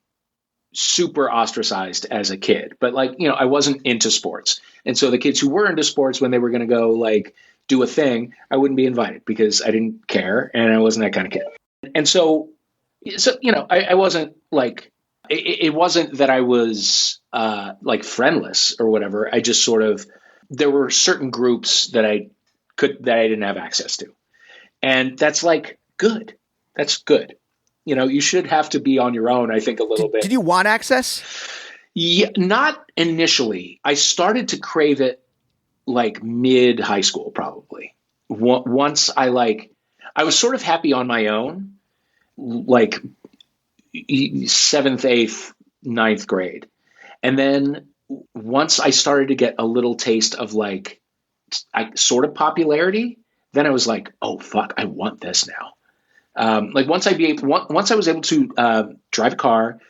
super ostracized as a kid, but like, I wasn't into sports. And so the kids who were into sports, when they were going to go like do a thing, I wouldn't be invited because I didn't care. And I wasn't that kind of kid. And so, I wasn't like, it wasn't that I was like friendless or whatever. I just sort of, there were certain groups that I didn't have access to. And that's like, good. That's good. You should have to be on your own, I think, a little bit. Did you want access? Yeah, not initially. I started to crave it like mid high school, probably. Once I was sort of happy on my own, like 7th, 8th, 9th grade. And then once I started to get a little taste of like sort of popularity, then I was like, oh fuck, I want this now. Like once I was able to drive a car,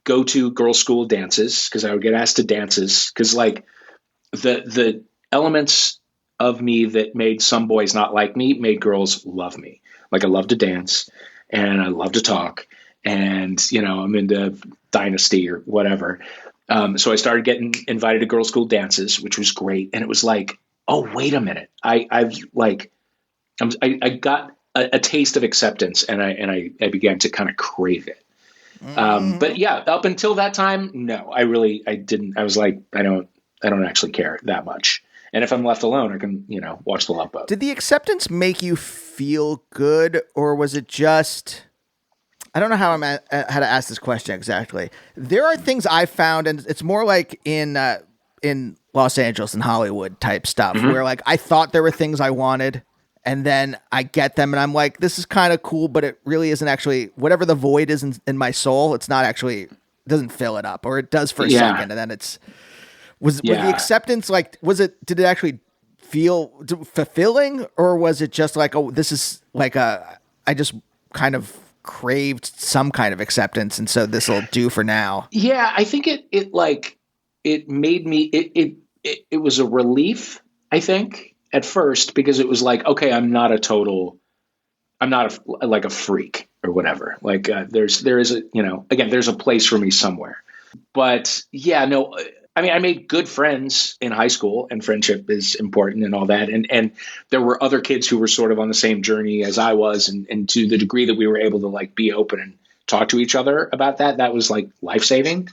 go to girls' school dances, because I would get asked to dances, because like the elements of me that made some boys not like me made girls love me. Like I love to dance and I love to talk, and I'm into Dynasty or whatever. So I started getting invited to girls' school dances, which was great, and it was like, oh wait a minute, I've like I got a taste of acceptance, and I began to kind of crave it. But yeah, up until that time, no, I didn't. I was like, I don't actually care that much. And if I'm left alone, I can, watch The Love Boat. Did the acceptance make you feel good, or was it just? I don't know how how to ask this question exactly. There are things I found, and it's more like in Los Angeles and Hollywood type stuff, where like I thought there were things I wanted, and then I get them, and I'm like, this is kind of cool, but it really isn't actually whatever the void is in my soul. It's not actually doesn't fill it up, or it does for a second, and then it's was the acceptance like did it actually feel fulfilling, or was it just like, oh, this is like I just kind of craved some kind of acceptance, and so this will do for now? Yeah, I think it made me it was a relief, I think, at first, because it was like, okay, I'm not like a freak or whatever. Like there is a, again, there's a place for me somewhere. But yeah, no, I mean, I made good friends in high school, and friendship is important and all that. And there were other kids who were sort of on the same journey as I was. And to the degree that we were able to like be open and talk to each other about that was like life-saving.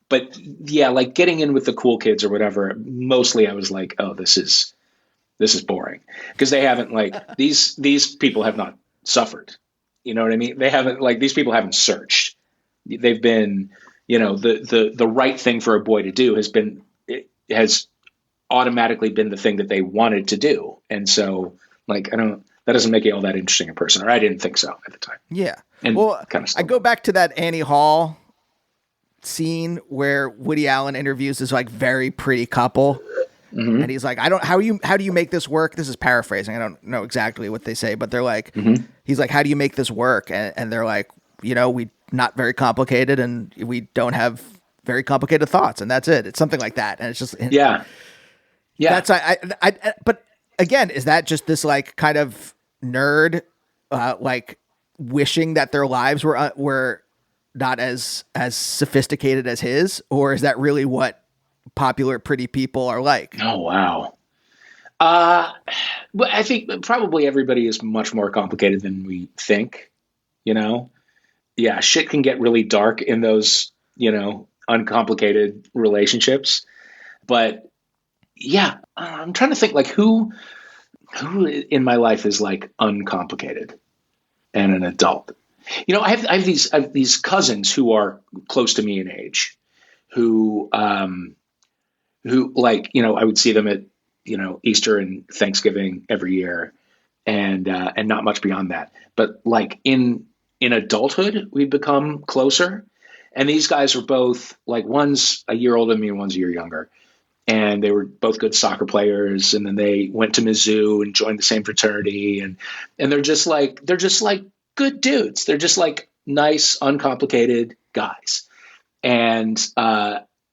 But yeah, like getting in with the cool kids or whatever, mostly I was like, oh, this is boring, because they haven't like these people have not suffered. You know what I mean? They haven't, like, these people haven't searched. They've been, the right thing for a boy to do has automatically been the thing that they wanted to do. And so like, that doesn't make you all that interesting a person, or I didn't think so at the time. Yeah. And well, I go back to that Annie Hall scene where Woody Allen interviews this like very pretty couple. And he's like, how do you make this work? This is paraphrasing. I don't know exactly what they say, but they're like, he's like, how do you make this work? And they're like, we not very complicated, and we don't have very complicated thoughts, and that's it. It's something like that. And it's just, yeah. That's, but again, is that just this like kind of nerd, like wishing that their lives were not as sophisticated as his, or is that really what popular pretty people are like? Oh, wow. But I think probably everybody is much more complicated than we think, Yeah, shit can get really dark in those, uncomplicated relationships. But yeah, I'm trying to think like who in my life is like uncomplicated and an adult. I have these cousins who are close to me in age, who like, I would see them at, Easter and Thanksgiving every year, and not much beyond that. But like in adulthood, we've become closer. And these guys are both like, one's a year older than me and one's a year younger. And they were both good soccer players. And then they went to Mizzou and joined the same fraternity. And they're just like good dudes. They're just like nice, uncomplicated guys. And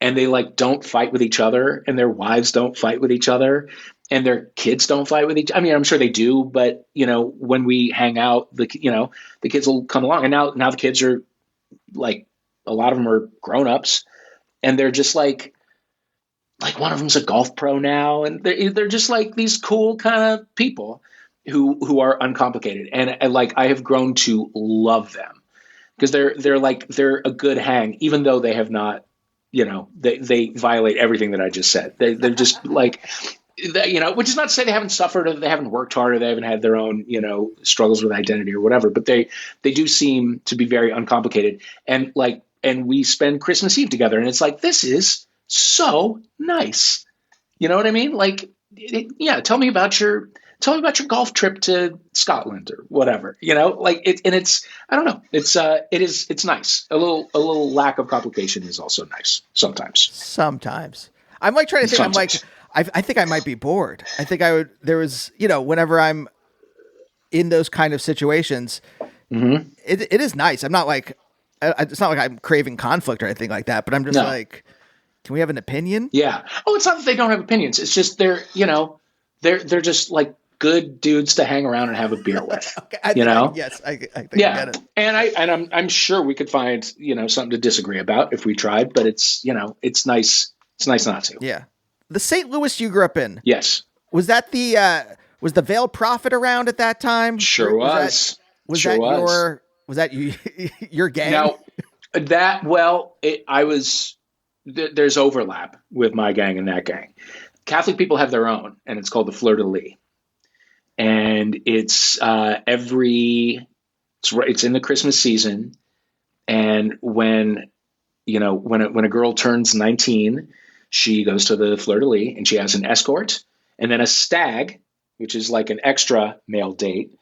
they like don't fight with each other, and their wives don't fight with each other, and their kids don't fight with each. I mean, I'm sure they do, but when we hang out, the kids will come along, and now the kids are like, a lot of them are grown-ups, and they're just like one of them's a golf pro now, and they're just like these cool kind of people who are uncomplicated, and like I have grown to love them, because they're a good hang, even though they have not, they violate everything that I just said. They're just like, which is not to say they haven't suffered, or they haven't worked hard, or they haven't had their own, struggles with identity or whatever, but they do seem to be very uncomplicated. And like, and we spend Christmas Eve together, and it's like, this is so nice. You know what I mean? Like, tell me about your golf trip to Scotland or whatever, like it's, I don't know. It's nice. A little lack of complication is also nice sometimes. I'm like trying to think, sometimes. I'm like, I think I might be bored. I think there was, whenever I'm in those kind of situations, it is nice. I'm not like, it's not like I'm craving conflict or anything like that, but I'm just like, can we have an opinion? Yeah. Oh, it's not that they don't have opinions. It's just they're just like good dudes to hang around and have a beer with. Okay, I think I get it. And I'm sure we could find, something to disagree about if we tried, but it's, it's nice. It's nice not to. Yeah. The St. Louis you grew up in. Yes. Was that the Was the Veiled Prophet around at that time? Sure was. Was Sure that was. your gang? Now, there's overlap with my gang and that gang. Catholic people have their own, and it's called the Fleur de Lis. And it's it's in the Christmas season. And when a girl turns 19, she goes to the Fleur de Lis and she has an escort and then a stag, which is like an extra male date.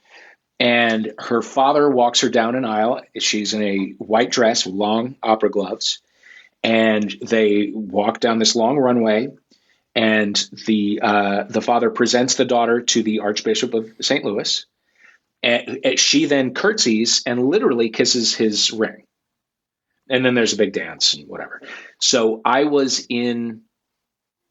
And her father walks her down an aisle. She's in a white dress with long opera gloves. And they walk down this long runway. And the father presents the daughter to the Archbishop of St. Louis. And she then curtsies and literally kisses his ring. And then there's a big dance and whatever. So I was in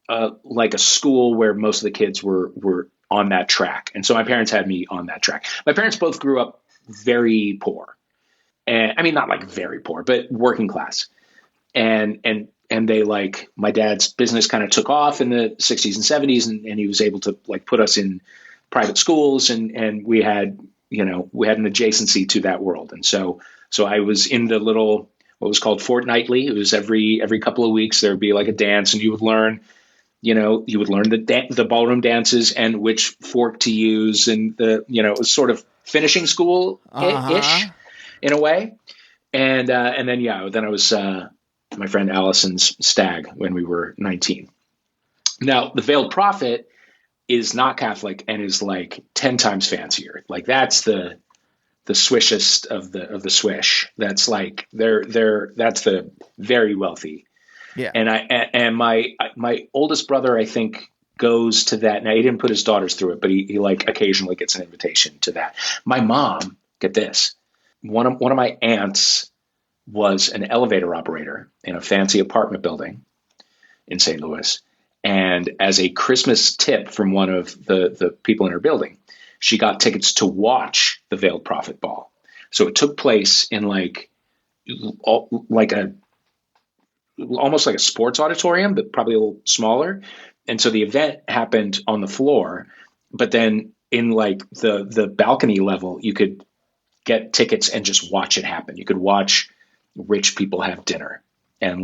like a school where most of the kids were on that track. And so my parents had me on that track. My parents both grew up very poor. And I mean, not like very poor, but working class. And they my dad's business kind of took off in the 60s and 70s and he was able to put us in private schools and we had an adjacency to that world. And so I was in the little, what was called fortnightly. It was every couple of weeks, there'd be like a dance and you would learn the ballroom dances and which fork to use. And it was sort of finishing school-ish in a way. And then I was my friend Allison's stag when we were 19. Now, the Veiled Prophet is not Catholic and is 10 times fancier. That's the swishest of the swish. That's that's the very wealthy. Yeah. And my oldest brother, I think, goes to that. Now, he didn't put his daughters through it, but he occasionally gets an invitation to that. My mom, get this, one of my aunts was an elevator operator in a fancy apartment building in St. Louis. And as a Christmas tip from one of the people in her building, she got tickets to watch the Veiled Prophet Ball. So it took place in almost like a sports auditorium, but probably a little smaller. And so the event happened on the floor, but then in the balcony level, you could get tickets and just watch it happen. You could watch rich people have dinner and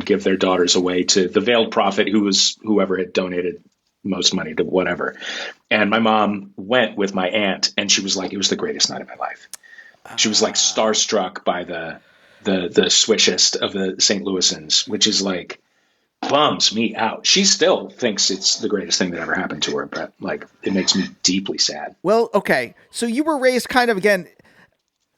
give their daughters away to the Veiled Prophet, who was whoever had donated most money to whatever. And my mom went with my aunt and she was it was the greatest night of my life. She was starstruck by the swishest of the St. Louisans, which is bums me out. She still thinks it's the greatest thing that ever happened to her, but it makes me deeply sad. Well, okay. So you were raised kind of, again,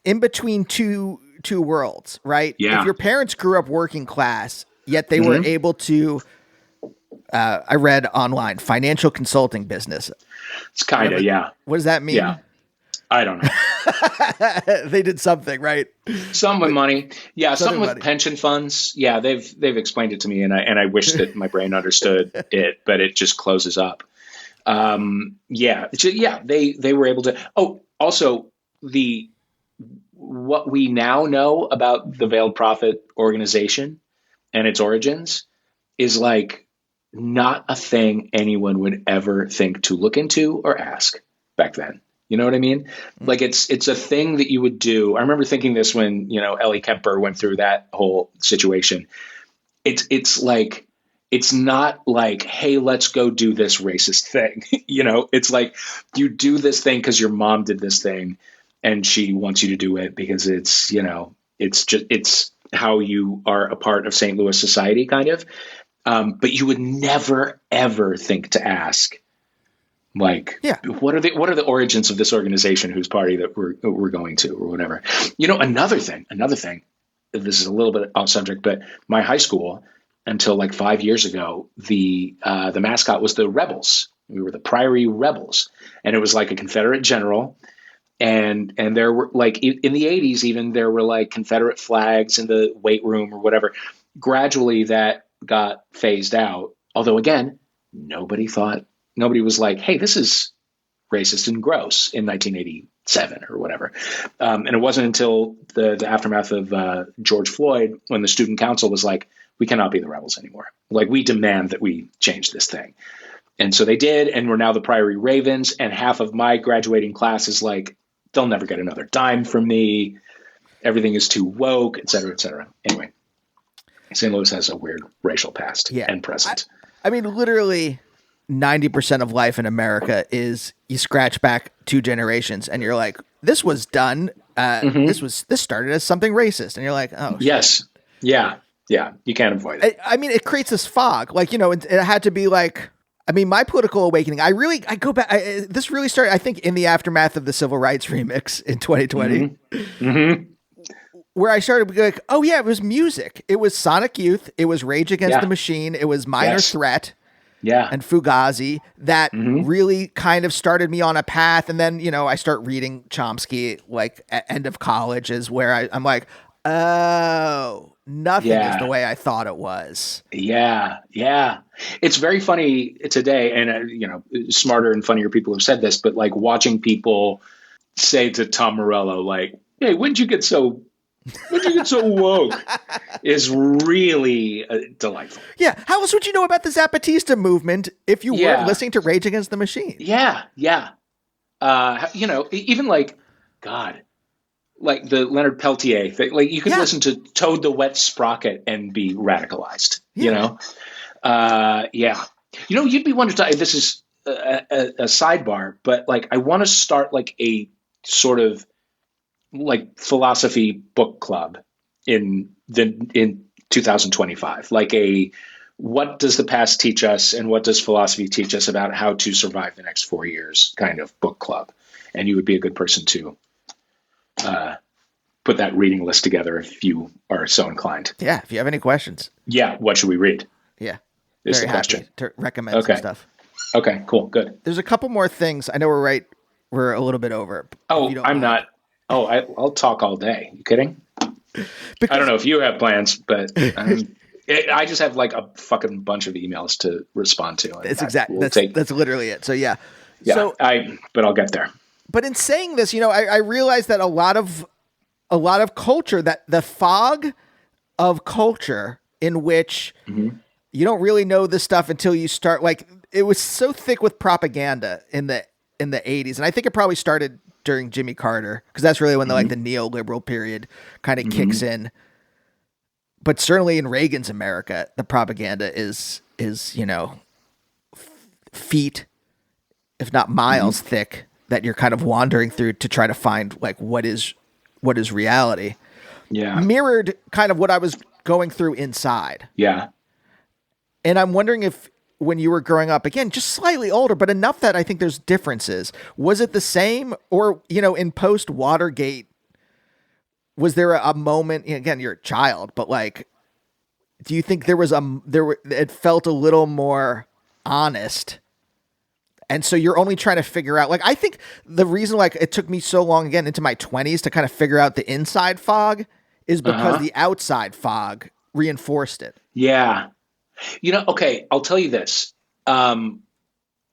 in between two worlds, right? Yeah. If your parents grew up working class, yet they were able to, I read online, financial consulting business. It's kind of, yeah. What does that mean? Yeah. I don't know. They did something, right? Some with money. Yeah. Some with money. Pension funds. Yeah. They've explained it to me and I wish that my brain understood it, but it just closes up. Yeah. They were able to, also what we now know about the Veiled Prophet organization and its origins is not a thing anyone would ever think to look into or ask back then. You know what I mean? It's a thing that you would do. I remember thinking this when, Ellie Kemper went through that whole situation. It's not hey, let's go do this racist thing. It's you do this thing because your mom did this thing and she wants you to do it because it's how you are a part of St. Louis society kind of. But you would never, ever think to ask, what are the origins of this organization whose party that we're going to or whatever. Another thing, this is a little bit off subject, but my high school until 5 years ago, the mascot was the Rebels. We were the Priory Rebels, and it was a Confederate general. And there were in the 80s, even there were Confederate flags in the weight room or whatever. Gradually that got phased out. Although again, nobody was hey, this is racist and gross in 1987 or whatever. And it wasn't until the aftermath of George Floyd when the student council was we cannot be the rebels anymore. We demand that we change this thing. And so they did, and we're now the Priory Ravens, and half of my graduating class is like, they'll never get another dime from me. Everything is too woke, et cetera, et cetera. Anyway, St. Louis has a weird racial past and present. I mean, literally 90% of life in America is you scratch back 2 generations and you're like, this was done. This started as something racist. And you're like, oh, yes. shit. Yeah. Yeah. You can't avoid it. I mean, it creates this fog. Like, it had to be like, I mean, my political awakening, I go back. This really started, I think, in the aftermath of the Civil Rights remix in 2020. Where I started to be like, oh yeah, it was music. It was Sonic Youth. It was Rage Against the Machine. It was Minor Threat. Yeah. And Fugazi that really kind of started me on a path. And then, I start reading Chomsky like at end of college is where I'm like, oh, nothing is the way I thought it was. Yeah. Yeah. It's very funny today. And, smarter and funnier people have said this, but like watching people say to Tom Morello, like, hey, when'd you get so woke is really delightful. Yeah. How else would you know about the Zapatista movement if you weren't listening to Rage Against the Machine? Yeah. Yeah. Even like, God, like the Leonard Peltier thing, like you could listen to Toad the Wet Sprocket and be radicalized, Yeah. You'd be wondering, this is a sidebar, but like, I want to start like a sort of like philosophy book club in 2025, like what does the past teach us and what does philosophy teach us about how to survive the next 4 years kind of book club. And you would be a good person to put that reading list together if you are so inclined. Yeah. If you have any questions. Yeah. What should we read? Yeah. Is the question. To recommend some stuff. Okay, cool. Good. There's a couple more things. I know we're a little bit over. Oh, I'm not. Oh, I'll talk all day. You kidding? I don't know if you have plans, but I just have like a fucking bunch of emails to respond to. That's literally it. So yeah. Yeah. But I'll get there. But in saying this, I realized that a lot of culture, that the fog of culture in which you don't really know this stuff until you start, like it was so thick with propaganda in the 80s. And I think it probably started during Jimmy Carter, because that's really when the neoliberal period kind of kicks in. But certainly in Reagan's America, the propaganda is feet, if not miles thick, that you're kind of wandering through to try to find like what is reality. Yeah. Mirrored kind of what I was going through inside. Yeah. And I'm wondering if when you were growing up, again, just slightly older, but enough that I think there's differences. Was it the same? Or, in post Watergate, was there a moment, again, you're a child, but like, do you think it felt a little more honest? And so you're only trying to figure out, like, I think the reason like it took me so long again into my 20s to kind of figure out the inside fog is because the outside fog reinforced it. Yeah. Okay, I'll tell you this.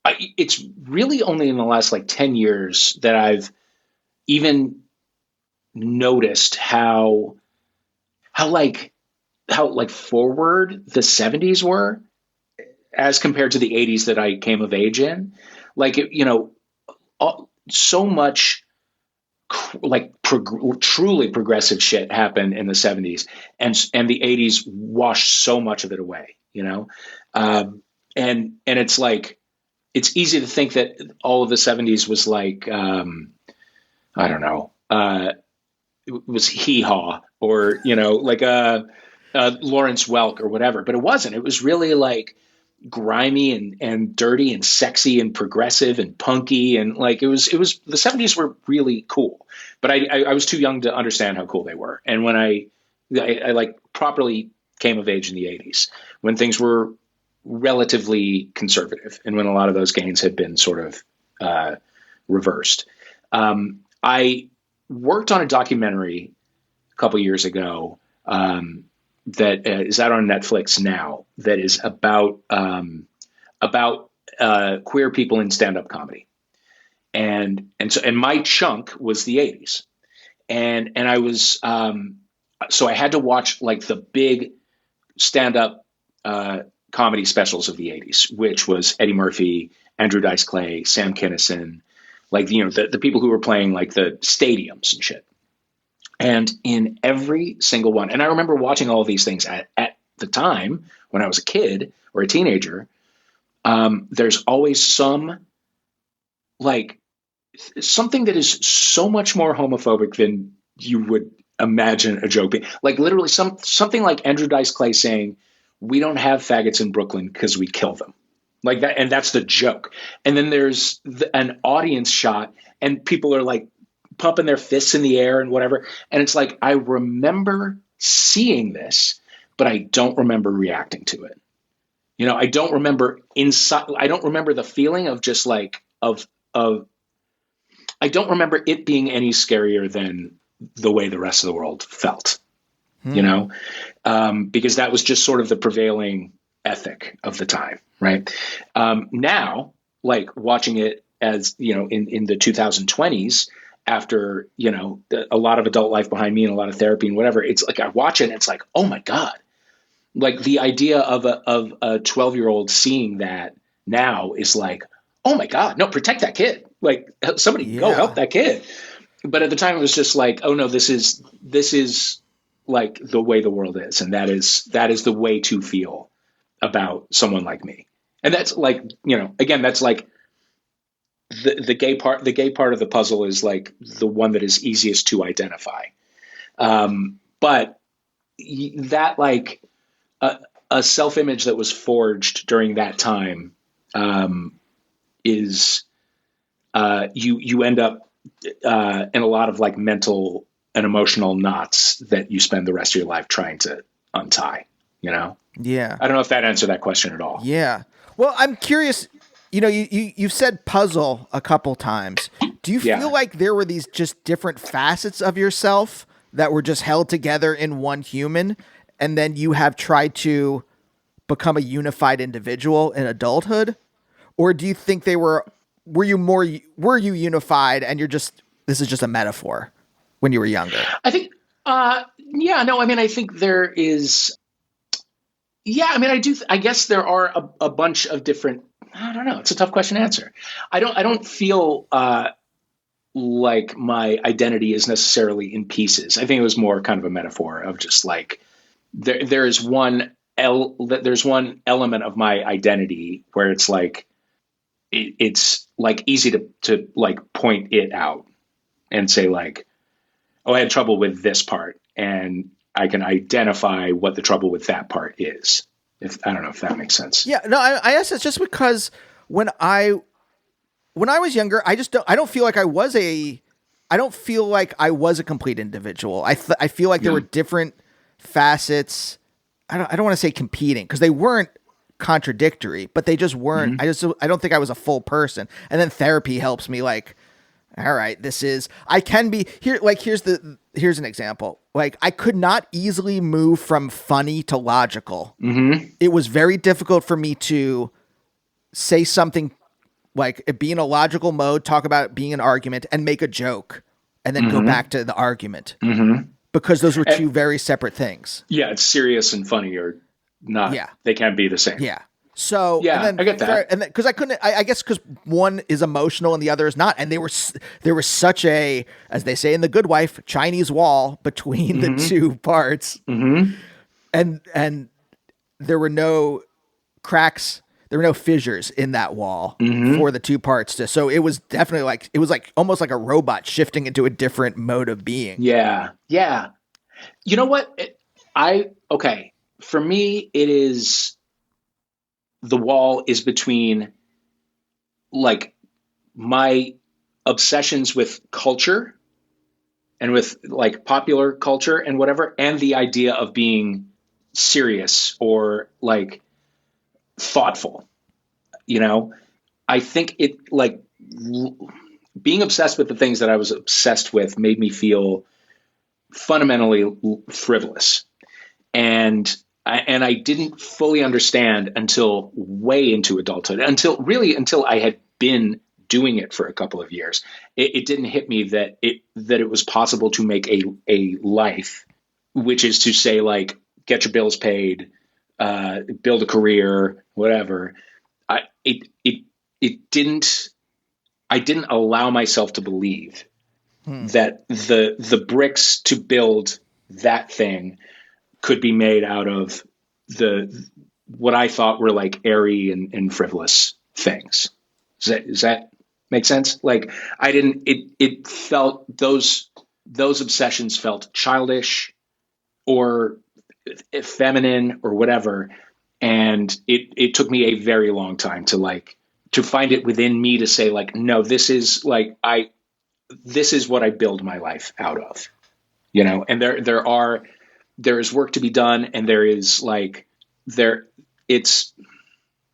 It's really only in the last like 10 years that I've even noticed how forward the 70s were as compared to the 80s that I came of age in. Like, so much truly progressive shit happened in the 70s, and the 80s washed so much of it away. And it's like, it's easy to think that all of the 70s was like, I don't know, it was hee haw or, like Lawrence Welk or whatever, but it wasn't. It was really like grimy and dirty and sexy and progressive and punky. And like, it was the 70s were really cool, but I was too young to understand how cool they were. And when I like properly came of age in the 80s, when things were relatively conservative and when a lot of those gains had been sort of reversed. I worked on a documentary a couple years ago that is out on Netflix now, that is about queer people in stand-up comedy. And my chunk was the 80s. And I was so I had to watch like the big stand-up comedy specials of the 80s, which was Eddie Murphy, Andrew Dice Clay, Sam Kinison, like, you know, the people who were playing like the stadiums and shit. And in every single one, and I remember watching all of these things at the time when I was a kid or a teenager, there's always some, like, something that is so much more homophobic than you would imagine a joke being. Like, literally something like Andrew Dice Clay saying, "We don't have faggots in Brooklyn because we kill them." Like that, and that's the joke. And then there's an audience shot, and people are like pumping their fists in the air and whatever. And it's like, I remember seeing this, but I don't remember reacting to it. You know, I don't remember I don't remember the feeling of just like, I don't remember it being any scarier than the way the rest of the world felt, you know, because that was just sort of the prevailing ethic of the time. Right. Now, like watching it as, you know, in the 2020s, after, you know, a lot of adult life behind me and a lot of therapy and whatever, it's like, I watch it and it's like, oh my God, like the idea of a 12-year-old seeing that now is like, oh my God, no, protect that kid. Like, somebody go help that kid. But at the time it was just like, oh no, this is like the way the world is. And that is the way to feel about someone like me. And that's like, you know, again, that's like the gay part of the puzzle is like the one that is easiest to identify. But that, like, a self-image that was forged during that time, is, you end up, in a lot of like mental and emotional knots that you spend the rest of your life trying to untie, you know? Yeah. I don't know if that answered that question at all. Yeah. Well, I'm curious, you know, you've said puzzle a couple times. Do you feel like there were these just different facets of yourself that were just held together in one human, and then you have tried to become a unified individual in adulthood? Or do you think were you unified and this is just a metaphor when you were younger? I think, no, I mean, I think there is, I mean, I guess there are a bunch of different, I don't know. It's a tough question to answer. I don't feel, like my identity is necessarily in pieces. I think it was more kind of a metaphor of just like, there's one element of my identity where it's like, it's like easy to like point it out and say like, oh, I had trouble with this part, and I can identify what the trouble with that part is. I don't know if that makes sense. Yeah, no, I asked this just because when I was younger, I don't feel like I was a complete individual. I feel like there were different facets. I don't want to say competing, because they weren't contradictory, but they just weren't. Mm-hmm. I don't think I was a full person. And then therapy helps me, like, all right, I can be here. Like, here's an example. Like, I could not easily move from funny to logical. Mm-hmm. It was very difficult for me to say something, like, be in a logical mode, talk about it being an argument, and make a joke, and then go back to the argument. Mm-hmm. Because those were two very separate things. Yeah, it's serious and funny or not. Yeah. They can't be the same. Yeah. So, yeah, I get that. And because I guess because one is emotional and the other is not. And there was such a, as they say in The Good Wife, Chinese wall between the two parts. Mm-hmm. And there were no cracks. There were no fissures in that wall for the two parts. So it was definitely like, it was like almost like a robot shifting into a different mode of being. Yeah. Yeah. You know what? Okay. For me, it is, the wall is between like my obsessions with culture and with like popular culture and whatever, and the idea of being serious or like thoughtful. You know, I think it, like, being obsessed with the things that I was obsessed with made me feel fundamentally frivolous. And I didn't fully understand until way into adulthood, until I had been doing it for a couple of years. It didn't hit me that it was possible to make a life, which is to say, like, get your bills paid, build a career, whatever. It didn't. I didn't allow myself to believe that the bricks to build that thing could be made out of what I thought were like airy and frivolous things. Does that make sense? Like I didn't. It felt those obsessions felt childish or feminine or whatever, and it took me a very long time to find it within me to say like, no, this is what I build my life out of, and there is work to be done, and there is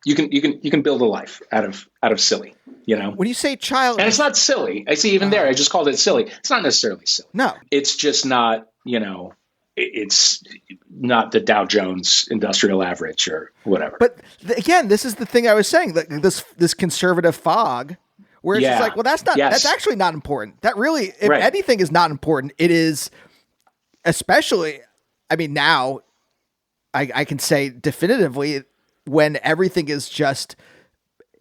you can build a life out of silly, When you say child, and it's not silly. I see even there, I just called it silly. It's not necessarily silly. No, it's just not, it's not the Dow Jones Industrial Average or whatever. But again, this is the thing I was saying, that this conservative fog, where it's just like, well, that's actually not important. That really, if anything is not important, it is, especially, I mean, now I can say definitively, when everything is just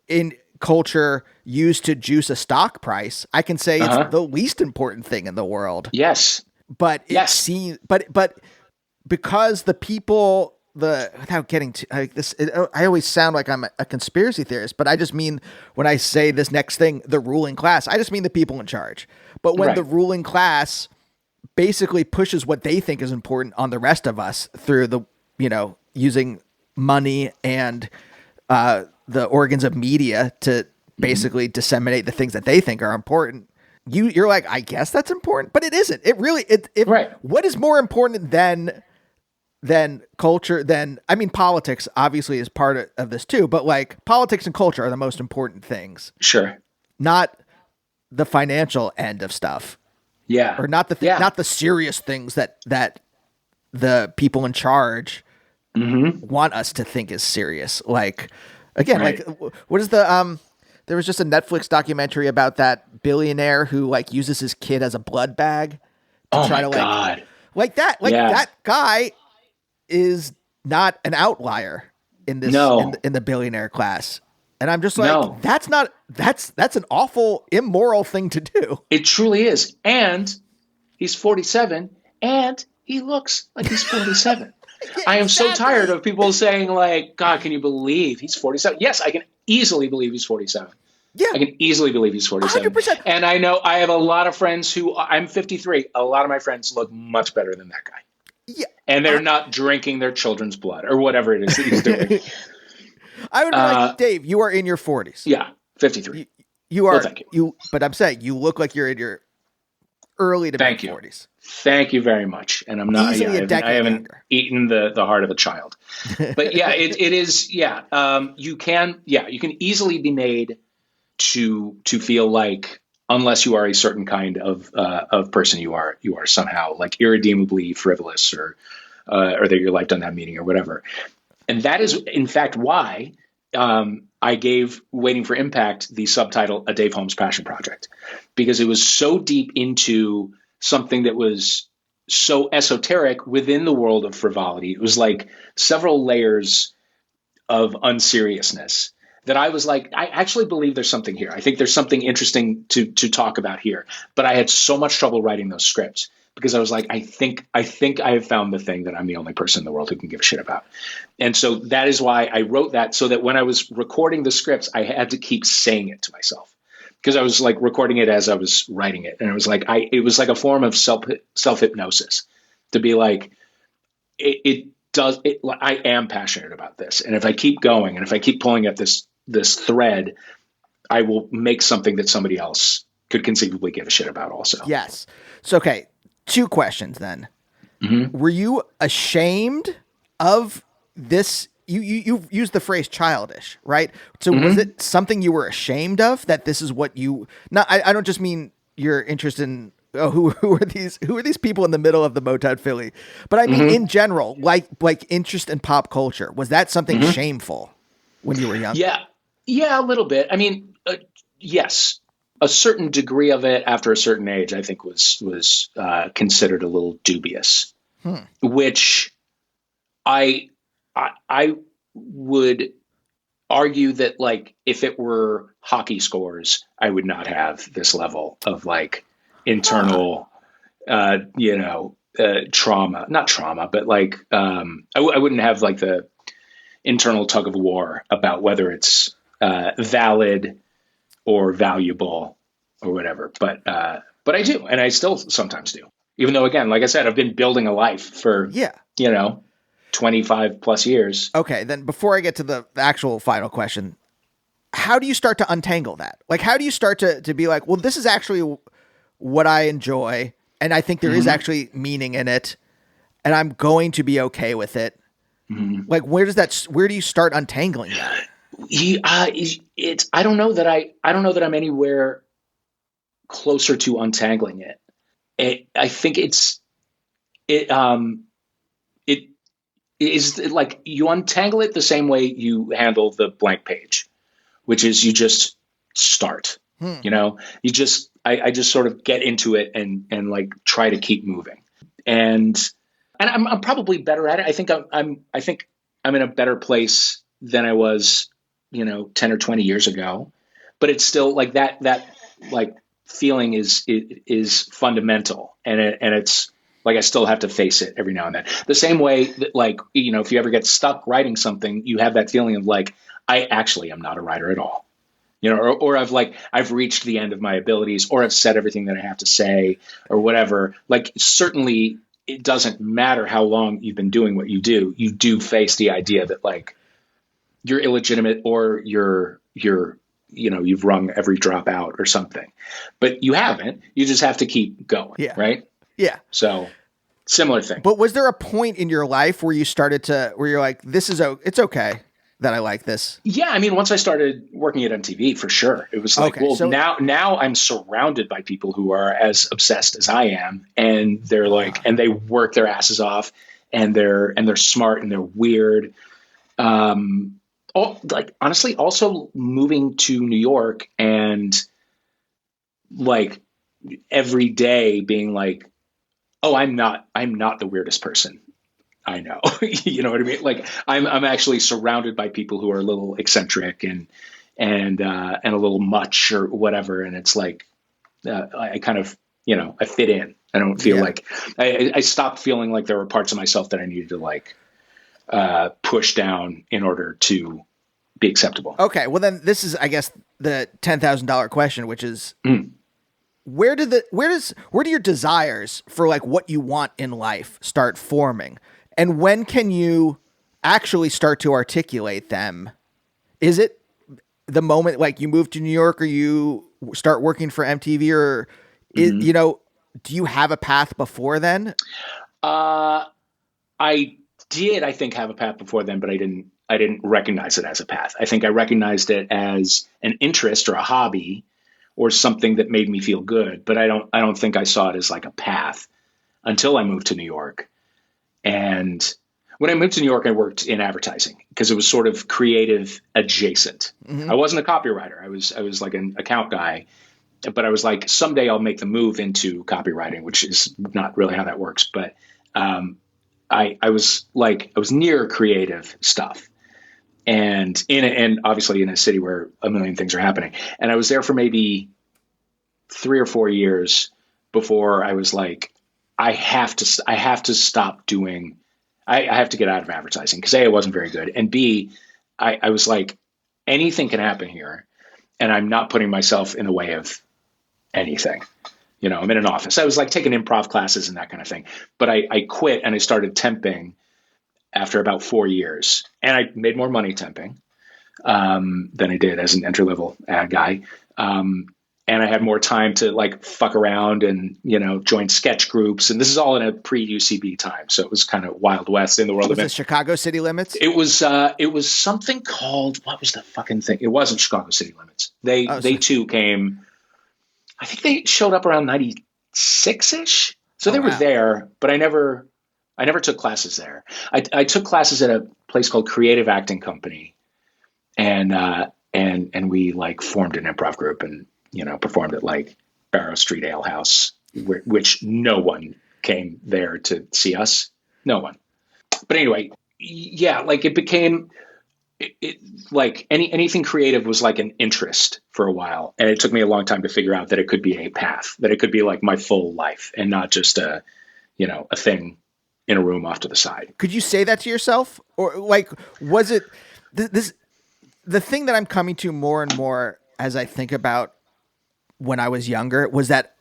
in culture used to juice a stock price, I can say it's the least important thing in the world. Yes. But it seems, but because the people, without getting to this, I always sound like I'm a conspiracy theorist, but I just mean, when I say this next thing, the ruling class, I just mean the people in charge. But when the ruling class basically pushes what they think is important on the rest of us through using money and the organs of media to basically disseminate the things that they think are important, you're like, I guess that's important, but it isn't. It really, what is more important than culture, politics obviously is part of this too, but like politics and culture are the most important things. Sure. Not the financial end of stuff. Yeah. Or not not the serious things that the people in charge want us to think is serious. Like, again, like what is there was just a Netflix documentary about that billionaire who like uses his kid as a blood bag to try to God. Like that. Like that guy is not an outlier in this in the billionaire class. And I'm just like, that's an awful, immoral thing to do. It truly is. And he's 47 and he looks like he's 47. I am so tired of people saying like, God, can you believe he's 47? Yes, I can easily believe he's 47. Yeah. I can easily believe he's 47. 100%. And I know I have a lot of friends I'm 53. A lot of my friends look much better than that guy. Yeah. And they're not drinking their children's blood or whatever it is that he's doing. I would be like, Dave, you are in your 40s. Yeah, 53. You are. Well, thank you. But I'm saying you look like you're in your early to mid 40s. Thank you very much. And I'm not. Easily a decade I haven't younger. Eaten the heart of a child. But yeah, it is. Yeah, you can easily be made to feel like, unless you are a certain kind of person, you are somehow like irredeemably frivolous or that your life doesn't have meaning or whatever. And that is, in fact, why I gave Waiting for Impact the subtitle A Dave Holmes Passion Project, because it was so deep into something that was so esoteric within the world of frivolity. It was like several layers of unseriousness that I was like, I actually believe there's something here. I think there's something interesting to talk about here. But I had so much trouble writing those scripts because I was like, I think I have found the thing that I'm the only person in the world who can give a shit about. And so that is why I wrote that, so that when I was recording the scripts, I had to keep saying it to myself, because I was like recording it as I was writing it. And it was like, a form of self-hypnosis to be like, I am passionate about this. And if I keep going and if I keep pulling at this thread, I will make something that somebody else could conceivably give a shit about also. Yes. So, okay. 2 questions then. Mm-hmm. Were you ashamed of this? You used the phrase childish, right? So was it something you were ashamed of, that this is what you, not, I don't just mean your interest in, who are these people in the middle of the Motown Philly, but I mean in general, like interest in pop culture. Was that something shameful when you were young? Yeah, a little bit. I mean, yes. A certain degree of it after a certain age, I think was considered a little dubious, which I I would argue that like if it were hockey scores, I would not have this level of like internal, trauma, not trauma, but like I wouldn't have like the internal tug of war about whether it's valid or valuable or whatever. But I do, and I still sometimes do. Even though, again, like I said, I've been building a life for 25 plus years. Okay, then before I get to the actual final question, how do you start to untangle that? Like, how do you start to be like, well, this is actually what I enjoy, and I think there is actually meaning in it, and I'm going to be okay with it. Like, where do you start untangling that? I don't know that I'm anywhere closer to untangling it. I think it is like you untangle it the same way you handle the blank page, which is you just start. You just I just sort of get into it and like try to keep moving. And I'm probably better at it. I think I'm in a better place than I was, 10 or 20 years ago. But it's still like that like feeling is fundamental, and it's like I still have to face it every now and then. The same way that, like, if you ever get stuck writing something, you have that feeling of like, I actually am not a writer at all. Or I've reached the end of my abilities, or I've said everything that I have to say, or whatever. Like, certainly it doesn't matter how long you've been doing what you do face the idea that like you're illegitimate, or you've wrung every drop out or something, but you haven't. You just have to keep going. Yeah. Right. Yeah. So similar thing. But was there a point in your life where where you're like, it's okay that I like this? Yeah. I mean, once I started working at MTV, for sure, it was like, now I'm surrounded by people who are as obsessed as I am. And they're like, and they work their asses off, and they're smart, and they're weird. Honestly, also moving to New York and like every day being like, oh, I'm not the weirdest person I know. You know what I mean? Like I'm actually surrounded by people who are a little eccentric and a little much or whatever. And it's like, I kind of, I fit in. I don't feel like I stopped feeling like there were parts of myself that I needed to like, push down in order to be acceptable. Okay. Well, then this is, I guess, the $10,000 question, which is, where do your desires for like what you want in life start forming? And when can you actually start to articulate them? Is it the moment like you move to New York, or you start working for MTV, or do you have a path before then? I did, I think, have a path before then, but I didn't recognize it as a path. I think I recognized it as an interest or a hobby or something that made me feel good, but I don't think I saw it as like a path until I moved to New York. And when I moved to New York, I worked in advertising because it was sort of creative adjacent. I wasn't a copywriter. I was like an account guy, but I was like, someday I'll make the move into copywriting, which is not really how that works. But I was near creative stuff, and obviously in a city where a million things are happening. And I was there for maybe 3 or 4 years before I was like, I have to stop doing, I have to get out of advertising, because A, it wasn't very good. And B, I was like, anything can happen here, and I'm not putting myself in the way of anything. I'm in an office. I was like taking improv classes and that kind of thing, but I quit and I started temping after about 4 years, and I made more money temping than I did as an entry-level ad guy. And I had more time to like fuck around and, join sketch groups. And this is all in a pre-UCB time. So it was kind of Wild West in the world of it. Chicago City Limits? It was something called, what was the fucking thing? It wasn't Chicago City Limits. They too came, I think they showed up around 96-ish. So they were there, but I never took classes there. I took classes at a place called Creative Acting Company, and we like formed an improv group and, performed at like Barrow Street Ale House, which no one came there to see us. No one. But anyway, yeah, like it became like anything creative was like an interest for a while, and it took me a long time to figure out that it could be a path, that it could be like my full life and not just a thing in a room off to the side. Could you say that to yourself, or like was it this the thing that I'm coming to more and more as I think about when I was younger was that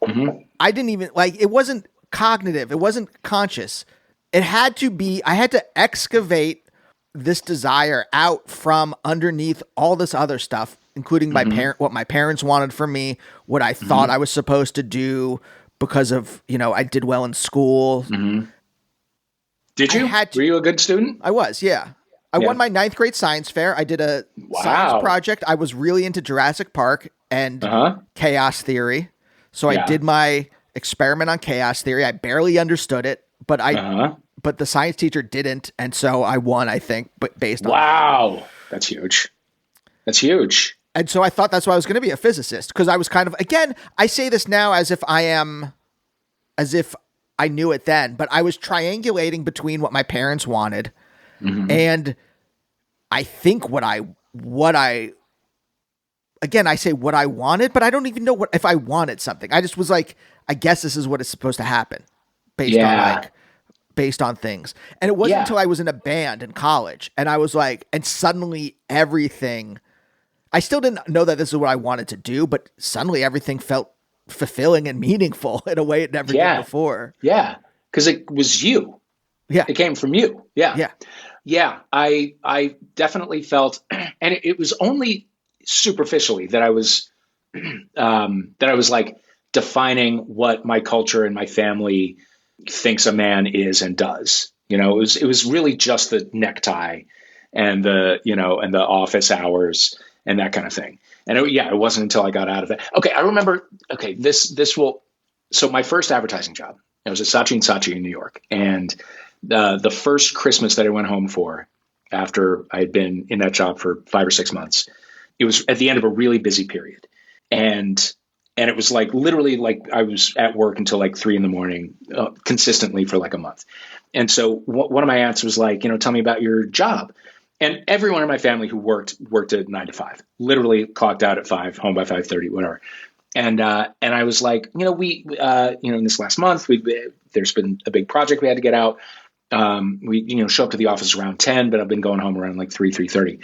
I didn't even like it wasn't cognitive, it wasn't conscious. It had to be I had to excavate this desire out from underneath all this other stuff, including what my parents wanted from me, what I thought I was supposed to do because of, I did well in school. Did you? Were you a good student? I was, yeah. I won my 9th grade science fair. I did a science project. I was really into Jurassic Park and chaos theory. So I did my experiment on chaos theory. I barely understood it, but but the science teacher didn't, and so I won, I think, but based on that. That's huge. That's huge. And so I thought that's why I was going to be a physicist, because I was kind of, again, I say this now as if I knew it then, but I was triangulating between what my parents wanted and I think what I say what I wanted, but I don't even know if I wanted something. I just was like, I guess this is what is supposed to happen based on things. And it wasn't until I was in a band in college and I was like, and suddenly everything, I still didn't know that this is what I wanted to do, but suddenly everything felt fulfilling and meaningful in a way it never did before. Yeah. Because it was you. Yeah. It came from you. Yeah. Yeah. Yeah. I definitely felt, and it was only superficially that I was like defining what my culture and my family thinks a man is and does. It was really just the necktie and and the office hours and that kind of thing. And it wasn't until I got out of it. Okay. I remember, so my first advertising job, I was at Saatchi & Saatchi in New York. And the first Christmas that I went home for after I had been in that job for 5 or 6 months, it was at the end of a really busy period. And it was like literally like I was at work until like 3 a.m. Consistently for like a month. And so one of my aunts was like, tell me about your job. And everyone in my family who worked at 9 to 5, literally clocked out at 5, home by 5:30, whatever. And I was like, we in this last month, there's been a big project we had to get out. We show up to the office around 10, but I've been going home around like 3:30.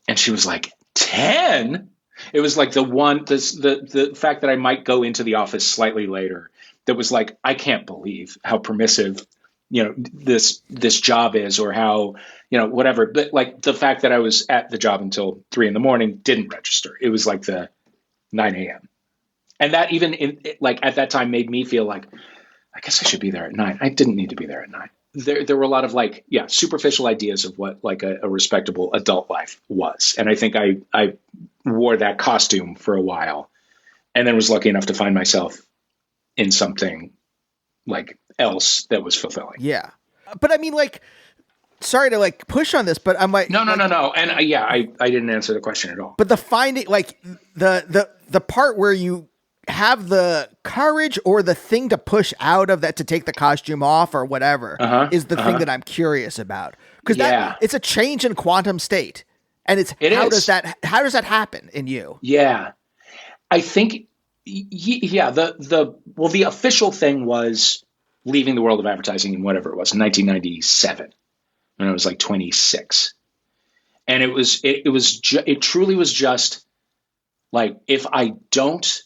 And she was like, 10? It was like the fact that I might go into the office slightly later that was like, I can't believe how permissive, this job is, or how, whatever. But like the fact that I was at the job until 3 a.m. didn't register. It was like the 9 a.m. And that even like at that time made me feel like, I guess I should be there at 9. I didn't need to be there at 9. There were a lot of like, superficial ideas of what like a respectable adult life was. And I think I wore that costume for a while and then was lucky enough to find myself in something like else that was fulfilling. Yeah. But I mean, like, sorry to like push on this, but I'm like, no. And I didn't answer the question at all. But the finding, like the part where you have the courage or the thing to push out of that, to take the costume off or whatever, is the thing that I'm curious about. Because it's a change in quantum state. And how does that happen in you? Yeah. I think, the official thing was leaving the world of advertising in whatever it was, in 1997, when I was like 26. And it truly was just like, if I don't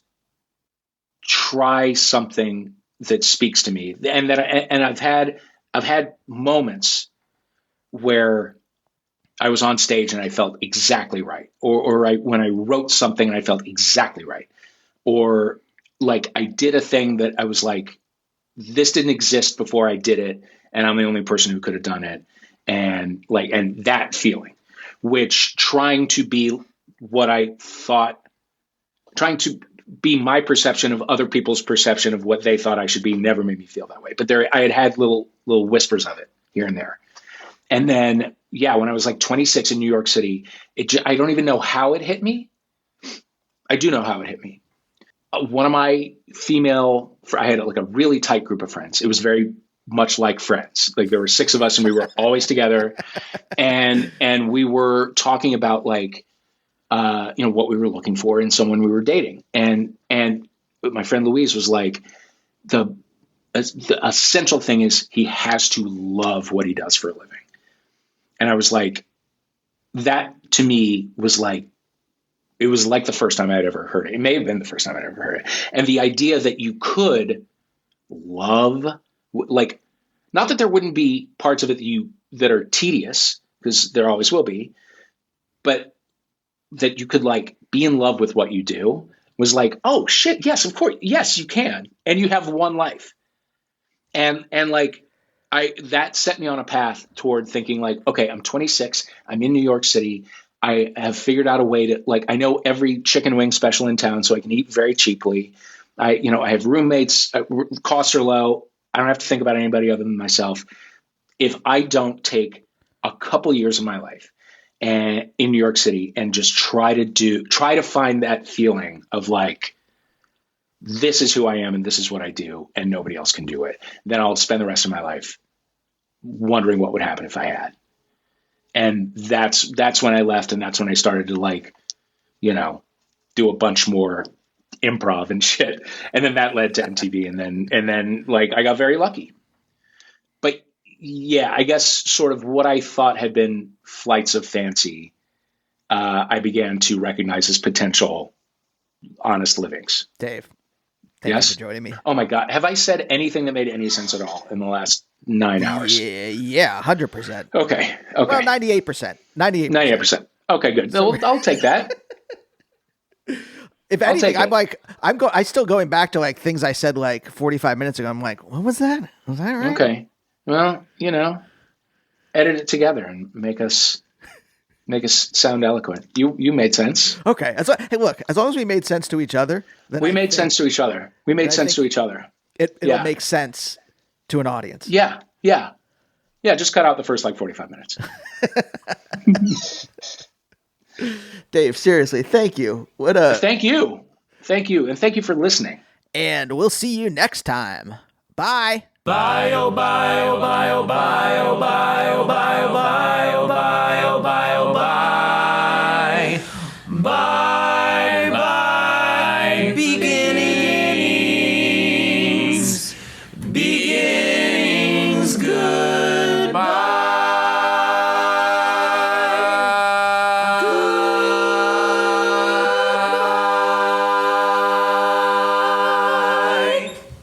try something that speaks to me, and I've had moments where I was on stage and I felt exactly right, or when I wrote something and I felt exactly right, or like I did a thing that I was like, this didn't exist before I did it, and I'm the only person who could have done it, and that feeling, which trying to be my perception of other people's perception of what they thought I should be never made me feel that way. But I had little whispers of it here and there. And then, when I was like 26 in New York City, I don't even know how it hit me. I do know how it hit me. One of my I had like a really tight group of friends. It was very much like friends. Like there were 6 of us and we were always together. And we were talking about like, what we were looking for in someone we were dating. And my friend Louise was like, the essential thing is he has to love what he does for a living. And I was like, that to me was like, it was like the first time I'd ever heard it. It may have been the first time I'd ever heard it. And the idea that you could love, like, not that there wouldn't be parts of it that are tedious, because there always will be, but that you could like be in love with what you do was like, oh shit, yes, of course, yes, you can, and you have one life, and like that set me on a path toward thinking like, okay, I'm 26, I'm in New York City, I have figured out a way to like, I know every chicken wing special in town, so I can eat very cheaply. I have roommates, costs are low. I don't have to think about anybody other than myself. If I don't take a couple years of my life and in New York City and just try to find that feeling of like, this is who I am and this is what I do and nobody else can do it, then I'll spend the rest of my life wondering what would happen if I had. And that's when I left, and that's when I started to like, do a bunch more improv and shit. And then that led to MTV, and then like I got very lucky. But yeah, I guess sort of what I thought had been flights of fancy, I began to recognize as potential honest livings. Dave, thank you for joining me. Oh my God. Have I said anything that made any sense at all in the last 9 hours? Yeah, 100%. Okay. Well, 98%. 98%. Okay, good. I'll take that. If anything, I'm still going back to like things I said like 45 minutes ago. I'm like, what was that? Was that right? Okay. Well, edit it together and make us sound eloquent. You made sense. Okay. Hey, look, as long as we made sense to each other. We made sense to each other. It'll make sense to an audience. Yeah. Just cut out the first like 45 minutes. Dave, seriously, thank you. Thank you. And thank you for listening. And we'll see you next time. Bye. Bye, oh, bye, oh, bye, oh, bye, oh, bye, oh, bye, oh, bye, oh, bye, oh, bye, oh, bye.